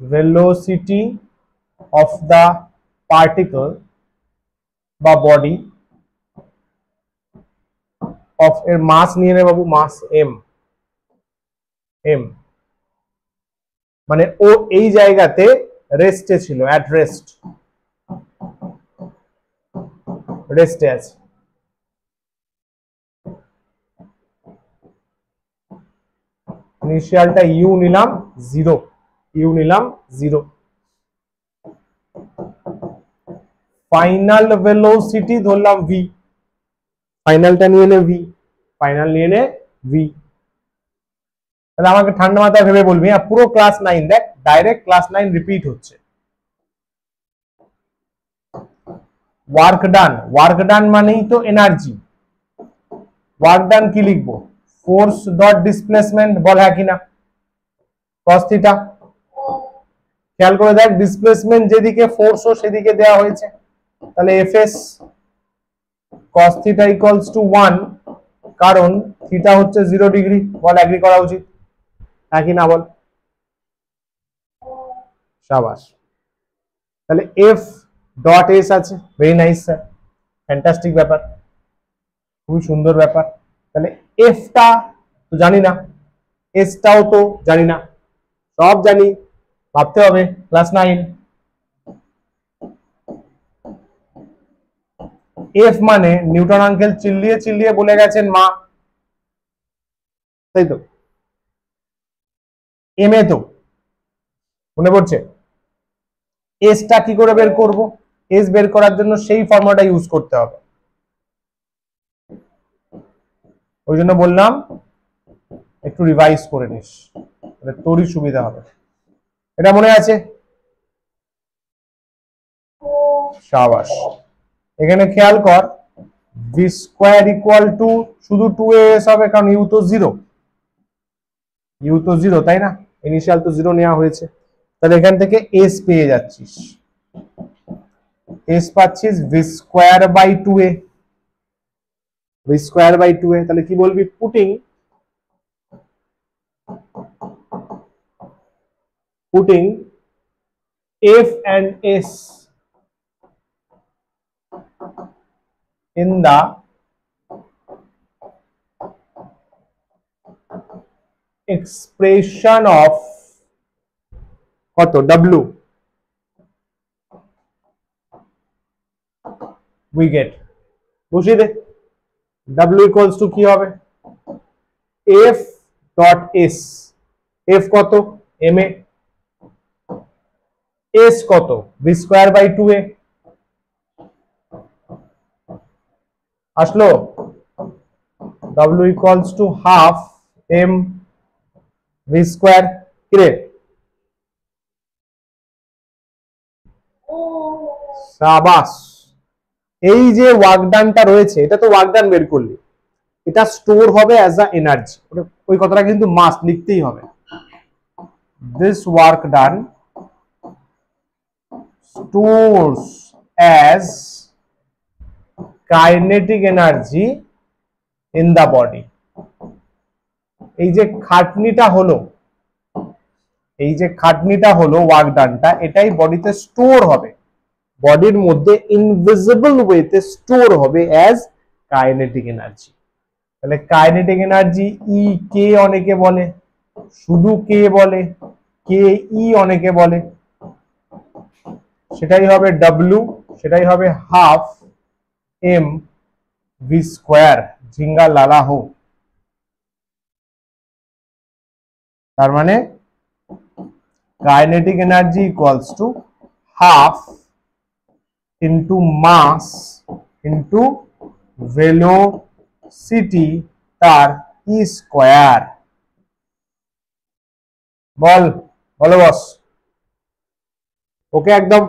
A: velocity of the particle বা বডি অফ এর মাস নিয়ে নে বাবু, মাস এম, এম মানে ও এই জায়গাতে রেস্টে ছিল, অ্যাট রেস্ট, রেস্টে আছে। ইনিশিয়ালটা ইউ নিলাম 0, ইউ নিলাম 0। ফাইনাল ভেলোসিটি ধরলাম ভি, ফাইনালটা নিয়ে নে ভি, ফাইনাল নিয়ে নে ভি। তাহলে আমাকে ঠান্ডা মাথায় ভেবে বলবি, হ্যাঁ পুরো ক্লাস 9 দেখ, ডাইরেক্ট ক্লাস 9 রিপিট হচ্ছে। ওয়ার্ক ডান, ওয়ার্ক ডান মানেই তো এনার্জি। ওয়ার্ক ডান কি লিখবো? ফোর্স ডট ডিসপ্লেসমেন্ট, বল হ্যাঁ কিনা? Cos theta. খেয়াল করে দেখ, ডিসপ্লেসমেন্ট যেদিকে ফোর্সও সেদিকে দেওয়া হয়েছে, তাহলে এফএস কস থিটা ইকুয়ালস টু 1, কারণ থিটা হচ্ছে 0 ডিগ্রি, বল এগ্রি করা উচিত, হ্যাঁ কি না বল? শাবাশ। তাহলে এফ ডট এস আছে, ভেরি নাইস স্যার, ফ্যান্টাস্টিক ব্যাপার, খুবই সুন্দর ব্যাপার। তাহলে এফটা তো জানি না, এসটাও তো জানি না, সব জানি, ভাবতে হবে ক্লাস 9। এফ মানে নিউটন আঙ্কেল চিল্লিয়ে চিল্লিয়ে বলে গেছেন মা, তাই তো? এম এ তো মনে পড়ছে। এসটা কি করে বের করব? এস বের করার জন্য সেই ফর্মুলাটা ইউজ করতে হবে, ওই জন্য বললাম একটু রিভাইজ করে নিস, তোরই সুবিধা হবে। এটা মনে আছে? শাবাশ। এখানে খেয়াল কর, ভি স্কোয়ার ইকুয়াল টু শুধু 2as হবে, কারণ ইউ তো 0, ইউ তো 0, তাই না? ইনিশিয়াল তো 0 নেওয়া হয়েছে, তাহলে এখান থেকে এস পেয়ে যাচ্ছিস, এস পাচ্ছিস V square by 2a, V square by 2a। তাহলে কি বলবি? Putting f and s in the expression of কত w we get, বসিয়ে দে। w equals to কি হবে? f dot s, f কত? ma, s কত? v square by 2a, আসলো w equals to half m v square, কিরে? সাবাস। এই যে ওয়ার্ক ডানটা রয়েছে, এটা তো ওয়ার্ক ডান বের করলি, এটা স্টোর হবে অ্যাজ আ এনার্জি, ওই কথাটা কিন্তু মাস্ট লিখতেই হবে। This work done stores as kinetic energy in the body. এই যে খাটনিটা হলো, এই যে খাটনিটা হলো ওয়ার্ক ডানটা, এটাই বডিতে স্টোর হবে, বডির মধ্যে ইনভিজিবল ওয়েতে স্টোর হবে অ্যাজ কাইনেটিক এনার্জি। তাহলে কাইনেটিক এনার্জি ই কে অনেকে বলে, শুধু কে বলে, কে ই অনেকে বলে, সেটাই হবে ডব্লিউ, সেটাই হবে হাফ এম ভি স্কোয়ার, ঝিঙ্গা লালা হো। তার মানে kinetic energy equals to half into mass into velocity তার ই স্কোয়ার। বল, বলো বস। ওকে একদম,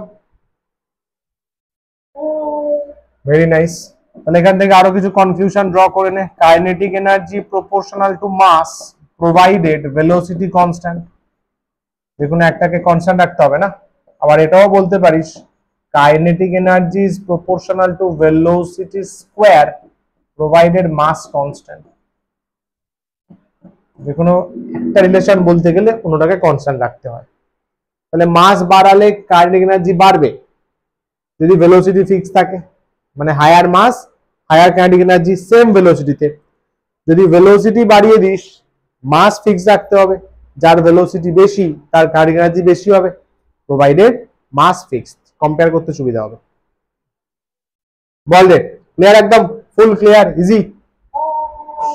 A: ভেরি নাইস। তাহলে এখান থেকে আরো কিছু কনফিউশন ড্র করে নে। Kinetic energy proportional to mass provided velocity constant, দেখুন একটাকে কনস্ট্যান্ট রাখতে হবে না। আবার এটাও বলতে পারিস kinetic energy is proportional to velocity square provided mass constant. যে কোনো একটা রিলেশন বলতে গেলে কোনোটাকে কনস্ট্যান্ট রাখতে হয়। তাহলে মাস বাড়ালে কাইনেটিক এনার্জি বাড়বে যদি ভেলোসিটি ফিক্স থাকে, মানে হায়ার মাস হায়ার কাইনেটিক এনার্জি সেম ভেলোসিটিতে। যদি ভেলোসিটি বাড়িয়ে দিস মাস ফিক্স রাখতে হবে, যার ভেলোসিটি বেশি তার কাইনেটিক এনার্জি বেশি হবে, প্রোভাইডেড মাস ফিক্সড, কম্পেয়ার করতে সুবিধা হবে। বল রে, ক্লিয়ার? একদম ফুল ক্লিয়ার, ইজি।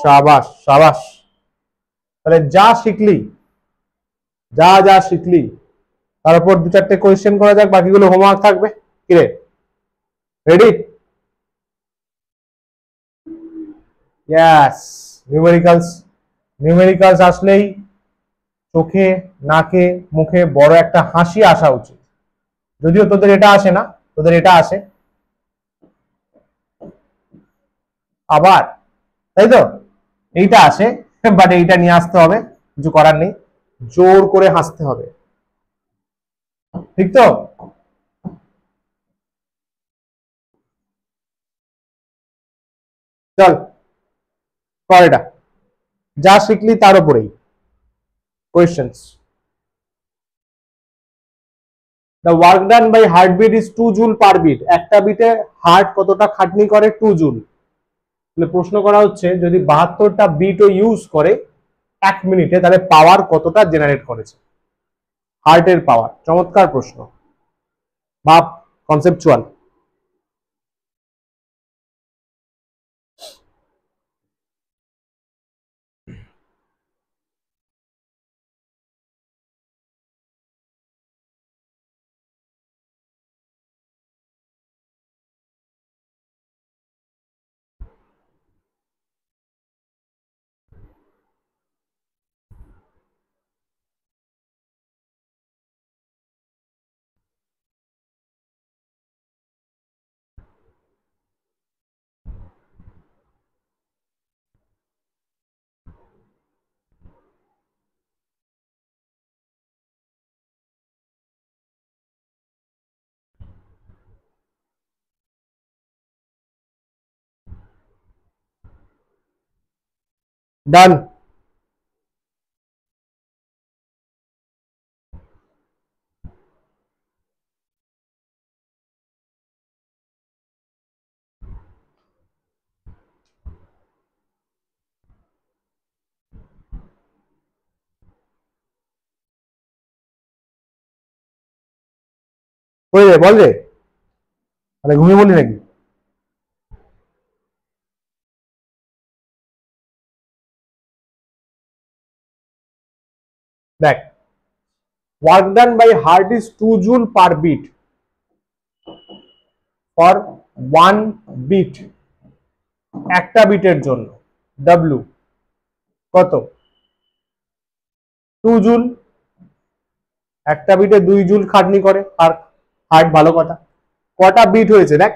A: শাবাশ শাবাশ। তাহলে যা শিখলি, যা যা শিখলি তার উপর দু চারটে কোয়েশ্চেন করা যাক, বাকিগুলো হোমওয়ার্ক থাকবে। কিরে, রেডি? Yes, numericals. নিউমেরিক্যালস আসলেই চোখে নাকে মুখে বড় একটা হাসি আসা উচিত। যদিও তোদের এটা আসে না, তোদের এটা আসে আবার, তাই তো? এইটা আসে, বাট এইটা নিয়ে আসতে হবে, কিছু করার নেই, জোর করে হাসতে হবে, ঠিক তো? চল কর এটা, যা শিখলি তার উপরেই questions. The work done by heartbeat is 2 joule per beat. একটা বিটে হার্ট কতটা খাটনি করে? 2 জুল। তাহলে প্রশ্ন করা হচ্ছে যদি 72টা বিটও ইউজ করে 1 মিনিটে, তাহলে পাওয়ার কতটা জেনারেট করেছে? হার্টের পাওয়ার। চমৎকার প্রশ্ন, ভাব, কনসেপচুয়াল। ডান। ওই রে, বল রে, মানে ঘুমিয়ে বলি নাকি? দেখ, work done by heart is 2 joule per beat for 1 beat, একটা বিটের জন্য W কত? 2 জুল। একটা বিটে 2 জুল খাটনি করে আর হার্ট, ভালো কথা। কটা বিট হয়েছে দেখ,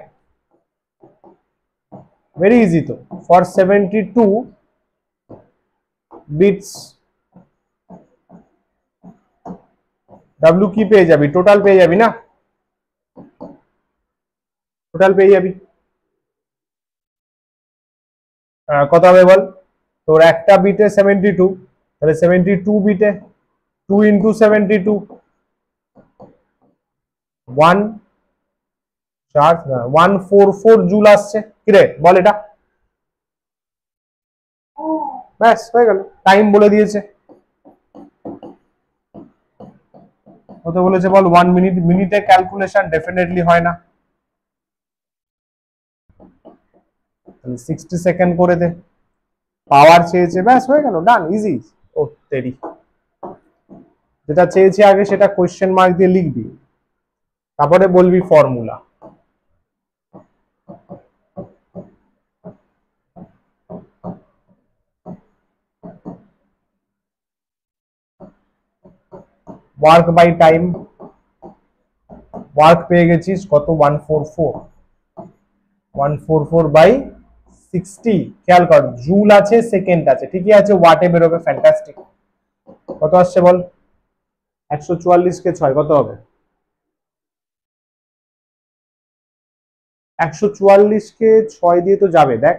A: ভেরি ইজি তো। ফর 72 বিটস W কি পেয়ে যাবি? টোটাল পেয়ে যাবি না? টোটাল পেয়ে যাবি। কত হবে বল? তোর একটা বিটে 72, তাহলে 72 বিটে 2 ইন্টু 72, 144 জুল আসছে। কিরে বল এটা? ব্যাস হয়ে গেল, টাইম বলে দিয়েছে। হতে বলেছে বল 1 মিনিট, মিনিটে ক্যালকুলেশন ডেফিনেটলি হয় না, 60 সেকেন্ড করে দে। পাওয়ার চেয়েছে, ব্যাস হয়ে গেল, ডান, ইজি। ও তেরি, যেটা চেয়েছি আগে সেটা কোয়েশ্চেন মার্ক দিয়ে লিখবি, তারপরে বলবি formula. Work by time, work পেয়ে গেছিস কত, 144 বাই 60, খেয়াল কর জুল আছে সেকেন্ড আছে, ঠিকই আছে, ওয়াটে বেরোবে, ফ্যান্টাস্টিক। কত আসছে বল, 144 কে 6 কত হবে, 144 কে 6 দিয়ে তো যাবে, দেখ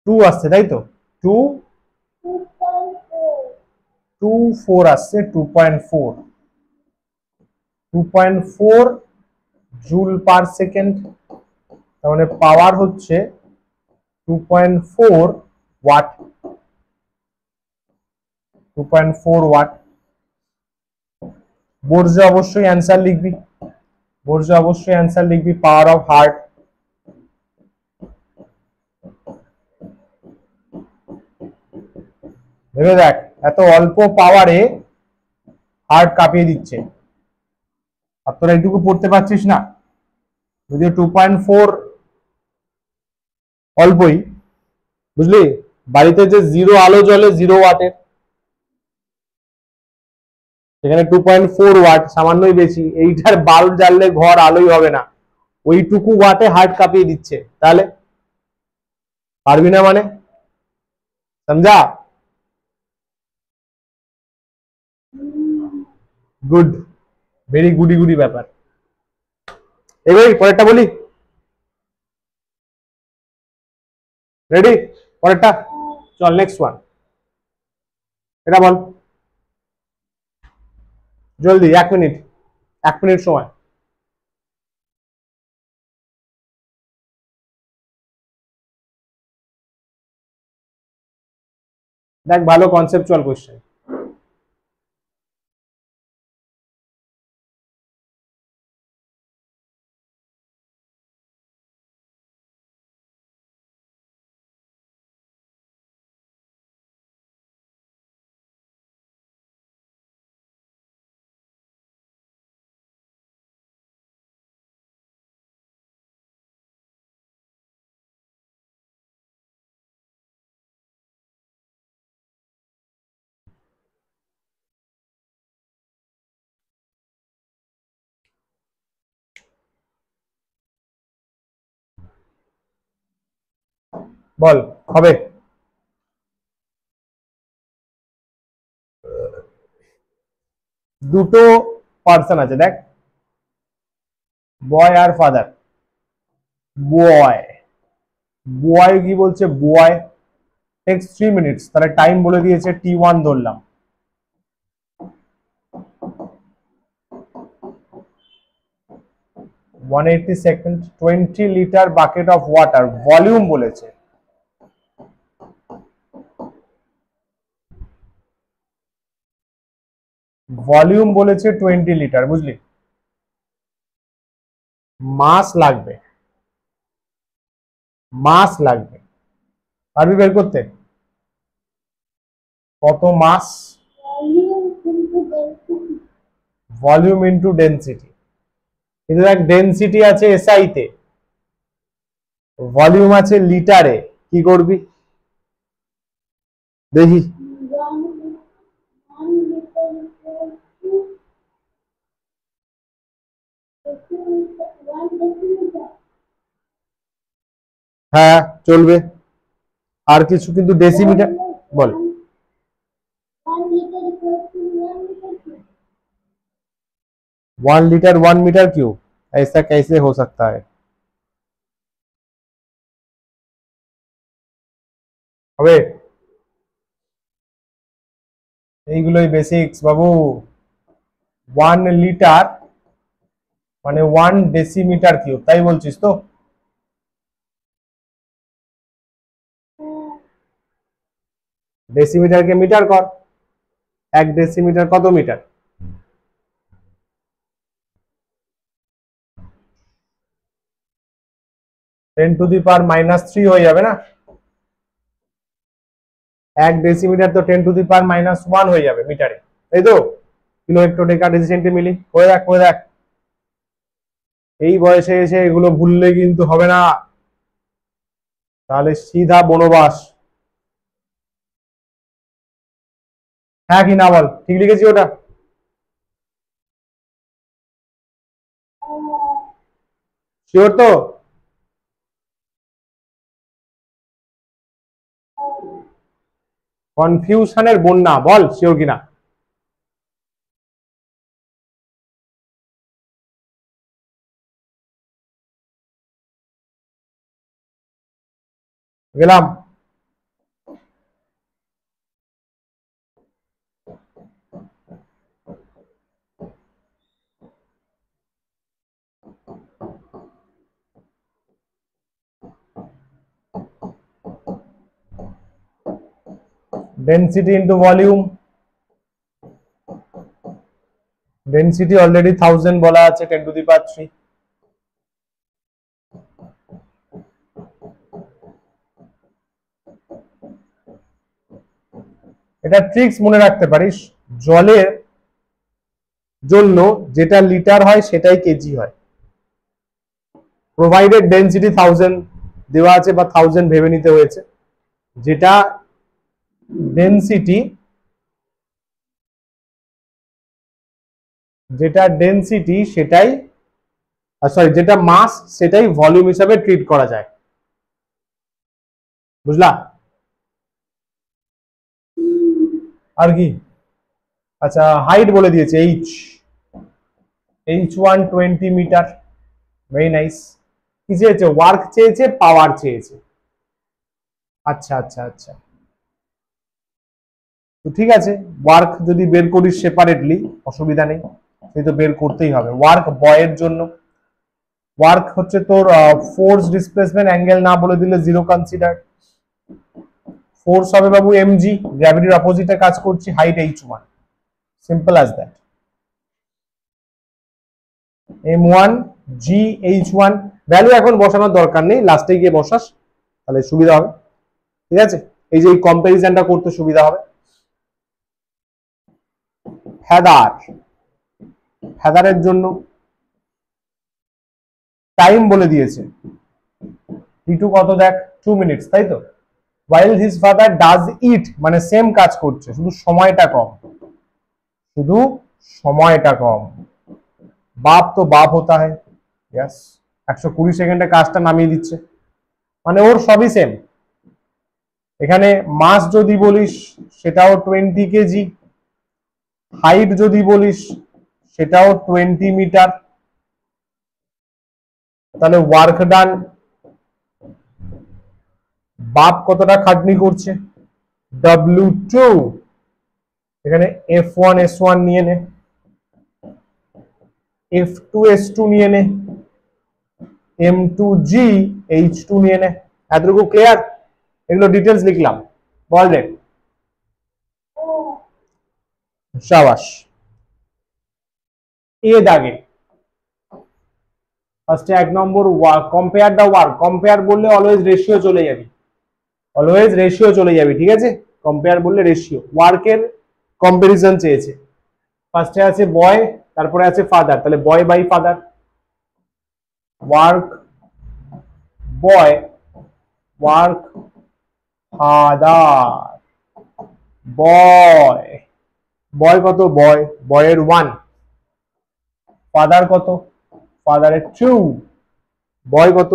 A: 2 আসছে, তাই তো, 2.4 আসছে, 2.4 জুল পার সেকেন্ড, তার মানে পাওয়ার হচ্ছে 2.4 ওয়াট, 2.4 ওয়াট। বোর্ডে অবশ্যই অ্যান্সার লিখবি, বোর্ডে অবশ্যই অ্যান্সার লিখবি, পাওয়ার অফ হার্ট। ভেবে দেখ, এত অল্প পাওয়ারে হার্ট কাঁপিয়ে দিচ্ছে, আর তোরা এইটুকু পড়তে পারছিস না, যদিও 2.4 অল্পই, বুঝলি, বাড়িতে যে জিরো আলো জ্বলে 0 ওয়াটের, সেখানে 2.4 ওয়াট, সামান্যই বেশি, এইটার বাল্ব জ্বাললে ঘর আলোই হবে না, ওইটুকু ওয়াটে হার্ট কাঁপিয়ে দিচ্ছে, তাহলে পারবি না মানে, সমঝা? গুড, ভেরি গুডি গুডি ব্যাপার। এবার পরেরটা বলি, রেডি, পরেরটা চল, নেক্সট ওয়ান, এটা বল জলদি, 1 মিনিট, 1 মিনিট সময়। দেখ ভালো কনসেপচুয়াল কোশ্চেন। বল হবে, দুটো পার্সন আছে দেখ, বয় আর ফাদার। বয়, বয় কি বলছে, বয় টেক্স 3 মিনিটস, তাহলে টাইম বলে দিয়েছে T1 ধরলাম, 180 second, 20 litre bucket of water, volume বলেছে, ভলিউম বলেছে 20 লিটার, বুঝলি, মাস লাগবে, মাস লাগবে, পারবি বের করতে কত মাস, ভলিউম ইনটু ডেনসিটি, কিন্তু দেখ ডেনসিটি আছে এসআই তে, ভলিউম আছে লিটারে, কি করবি দেখি, হ্যাঁ চলবে, আর কিছু কিন্তু ডেসিমিটার, বল 1 लीटर 1 मीटर क्यूब, ऐसा कैसे हो सकता है, হবে, এইগুলোই বেসিক্স বাবু। 1 লিটার মানে 1 ডেসিমিটার কিউব, তাই বলছিস তো, ডেসিমিটারকে মিটার কর, 1 ডেসিমিটার কত মিটার? (10⁻³ হয়ে যাবে না? 1 ডেসিমিটার তো 10⁻⁻1 হয়ে যাবে মিটারে, তাই তো? কিলো হেক্টোডেকা ডেসিসেন্টিমিলি করে দেখ, করে দেখ। এই বয়সে এসে এগুলো ভুললে কিন্তু হবে না, তাহলে সিধা বনবাস। হ্যাঁ কি না বল, ঠিক লিখেছি ওটা? শিওর তো? কনফিউশনের বন্যা, বল শিওর কিনা? গেলাম। Density into volume, density already 1000 বলা আছে, 10⁻³ এটা ট্রিক্স মনে রাখতে পারিস, জলের জন্য যেটা লিটার হয় সেটাই কেজি হয়, প্রোভাইডেড ডেন্সিটি 1000 দেওয়া আছে বা 1000 ভেবে নিতে হয়েছে, যেটা ডেন্সিটি সেটাই, সরি যেটা মাস সেটাই ভলিউম হিসাবে ট্রিট করা যায়, বুঝলা? আর কি? আচ্ছা হাইট বলে দিয়েছে, h1 20 মিটার, ভেরি নাইস। কি চেয়েছে? ওয়ার্ক চেয়েছে, পাওয়ার চেয়েছে। আচ্ছা আচ্ছা আচ্ছা, তো ঠিক আছে, ওয়ার্ক যদি বের করিস সেপারেটলি অসুবিধা নেই, সেই তো বের করতেই হবে। ওয়ার্ক বয়ের জন্য, ওয়ার্ক হচ্ছে তোর ফোর্স ডিসপ্লেসমেন্ট অ্যাঙ্গেল না বলে দিলে জিরো কনসিডার, ফোর্স হবে বাবু mg, গ্র্যাভিটির অপোজিটে কাজ করছি, height h1, simple as that. m1 g h1 value এখন বসানোর দরকার নেই, লাস্টে গিয়ে বসাস তাহলে সুবিধা হবে, ঠিক আছে? এই যে এই কম্পারিজনটা করতে সুবিধা হবে। ফেদারের জন্য টাইম বলে দিয়েছে, t2 কত দেখ, 2 মিনিটস, তাই তো? while his father does it মানে সেম কাজ করছে, শুধু সময়টা কম, শুধু সময়টা কম। বাপ তো বাপ হতা হ্যায়, यस 120 সেকেন্ডে কাজটা নামিয়ে দিচ্ছে, মানে ওর সবই সেম। এখানে মাস যদি বলিস সেটাও 20 কেজি, হাইট যদি বলিস সেটাও 20 মিটার, তাহলে ওয়ার্ক ডান, বাপ কতটা খাটনি করছে, W2, এখানে F1 S1 নিয়ে নে, F2 S2 নিয়ে নে, M2G H2 নিয়ে নে। এতটুকু ক্লিয়ার? এগুলো ডিটেলস লিখলাম, বল রে। শাবাশ। এ দাগে ফার্স্টে 1 নম্বর work, compare the work, compare বললে অলওয়েজ রেশিও চলে যাবি, অলওয়েজ রেশিও চলে যাবি, ঠিক আছে? কম্পেয়ার বললে রেশিও, ওয়ার্কের কম্পারিজন চেয়েছে। ফার্স্টে আছে বয়, তারপরে আছে ফাদার, তাহলে boy by father, work boy, work father, boy, boy কত? বয়ের 1, ফাদার কত? ফাদারের 2, বয় কত?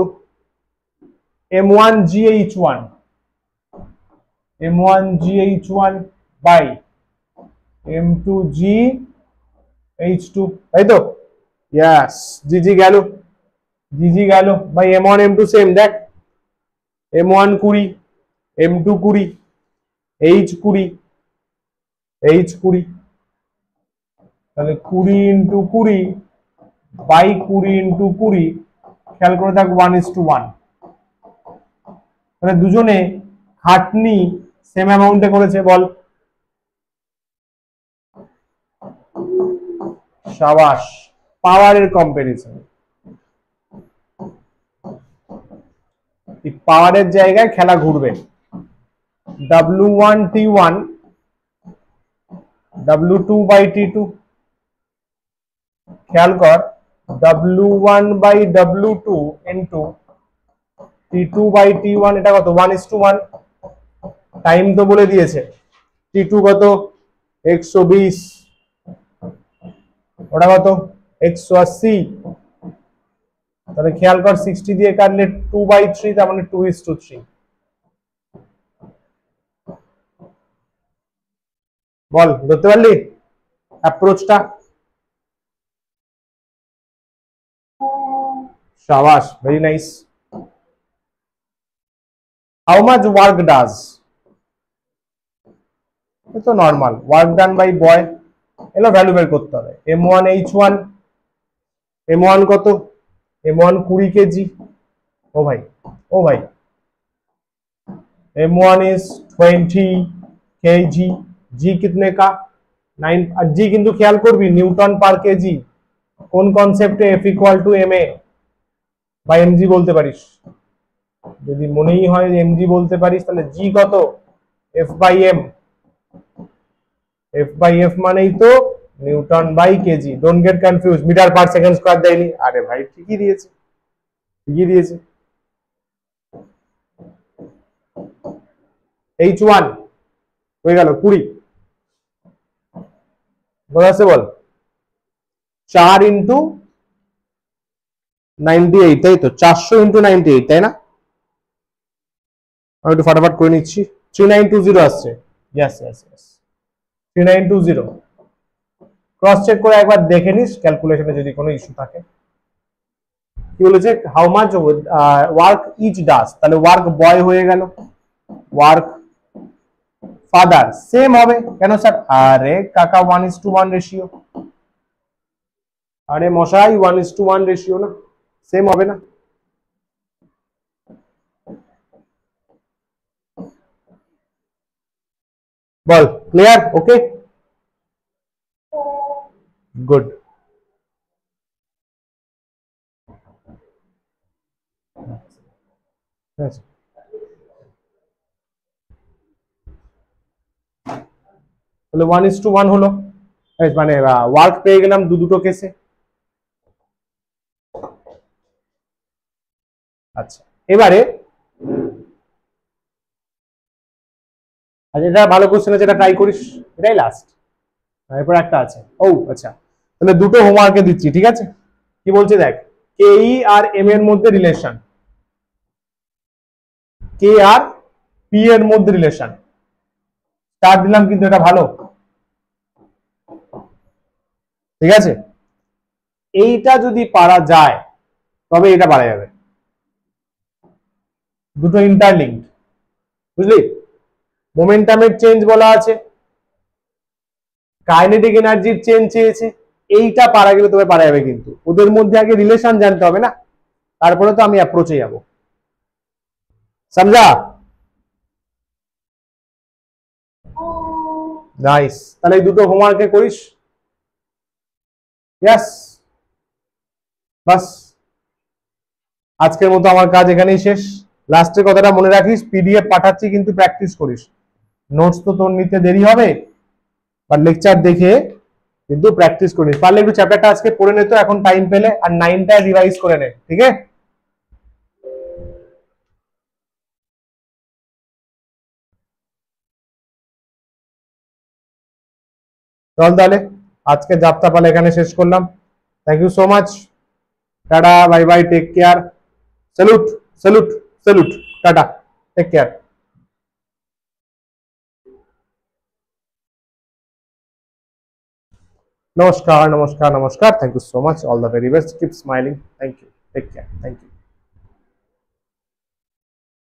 A: m1 gh1, m1 gh1 by m2 gh2, তাই তো? यस, জিজি গেল, জিজি গেল ভাই, m1 m2 সেম, দেখ m1 20, m2 20, h 20, তাহলে 20 ইন্টু 20 বাই 20 ইন্টু 20, খেয়াল করে থাক 1:1, মানে দুজনে খাটনি সেম অ্যামাউন্টে করেছে, বল। সাবাস, পাওয়ারের কম্পারিজন। পাওয়ারের জায়গায় খেলা ঘুরবে। W1 T1 W2/T2, খেয়াল কর W1/W2 ইন্টু T2/T1, এটা কত? 1:1। টাইম তো বলে দিয়েছে। T2 কত? 120, ওটা কত? 180। তাহলে খেয়াল কর 60 দিয়ে কাটলে 2/3, তার মানে 2:3। বল, ধরতে পারলি অ্যাপ্রোচটা? শাবাশ, very nice. How much work does? তো normal work done by boy, এলো ভ্যালু বের করতে হবে। M1 H1, M1 কত? M1 20 KG. ও ভাই, ও ভাই, M1 is 20 kg। जी कितने का? 9। আর जी কিন্তু খেয়াল করবি নিউটন পার কেজি। কোন কনসেপ্টে? F equal to ma বা mg বলতে পারিস। যদি মনেই হয় mg বলতে পারিস, তাহলে g কত? F by m। F by F মানেই তো newton by kg. Don't get confuse, metre per second square দেয়নি। আরে ভাই ঠিকই দিয়েছে, ঠিকই দিয়েছে। H1 হয়ে গেল 20, বোঝাচ্ছে বল? 4 ইন্টু 98, তাই তো? 400 ইন্টু 98, তাই না? আমি একটু ফটাফট করে নিচ্ছি। 3920 আসছে। Yes yes yes, 3920। Cross check করে একবার দেখে নিস ক্যালকুলেশনে যদি কোনো ইস্যু থাকে। কি বলেছে? How much work each does, তাহলে ওয়ার্ক বয় হয়ে গেল। ওয়ার্ক ফাদার সেম হবে কেন স্যার? আরে কাকা 1:1 রেশিও। আরে মশাই 1:1 রেশিও না, সেম হবে না? বল, ক্লিয়ার? ওকে, গুড। তাহলে 1:1 হলো, মানে ওয়ার্ক পেয়ে গেলাম দুটো কেসে। আচ্ছা, এবারে এটা ভালো কোশ্চেন আছে, এটা ট্রাই করিস, এটাই লাস্ট। এরপর একটা আছে। ও আচ্ছা, তাহলে দুটো হোমওয়ার্কে দিচ্ছি, ঠিক আছে? কি বলছে দেখ, কে ই আর এম এর মধ্যে রিলেশন, কে আর পি এর মধ্যে রিলেশন। স্টার দিলাম, কিন্তু এটা ভালো, ঠিক আছে? এইটা যদি পারা যায় তবে এটা পারা যাবে। দুটো ইন্টারলিঙ্কড, বুঝলি? মোমেন্টামের চেঞ্জ বলা আছে, কাইনেটিক এনার্জির চেঞ্জ চেয়েছে। এইটা পারা গেলে তবে পারা যাবে, কিন্তু ওদের মধ্যে আগে রিলেশন জানতে হবে না, তারপরে তো আমি অ্যাপ্রোচে যাব। সমঝা? নাইস, তাহলে এই দুটো হোমওয়ার্কে করিস। ইয়েস, বাস আজকের মতো আমার কাজ এখানেই শেষ। লাস্টের কথাটা মনে রাখিস, পিডিএফ পাঠাচ্ছি কিন্তু প্র্যাকটিস করিস। নোটস তো তোর নিতে দেরি হবে, বা লেকচার দেখে কিন্তু প্র্যাকটিস করিস। পারলে একটু চ্যাপ্টারটা আজকে পড়ে নে তো এখন টাইম পেলে, আর 9টা রিভাইজ করে নে, ঠিক আছে? চল তাহলে আজকে যাত্রা পালা এখানে শেষ করলাম। Thank you so much, tata, bye bye, take care, salute salute salute, tata, take care. নমস্কার নমস্কার নমস্কার, thank you so much, all the very best, keep smiling, thank you, take care, thank you.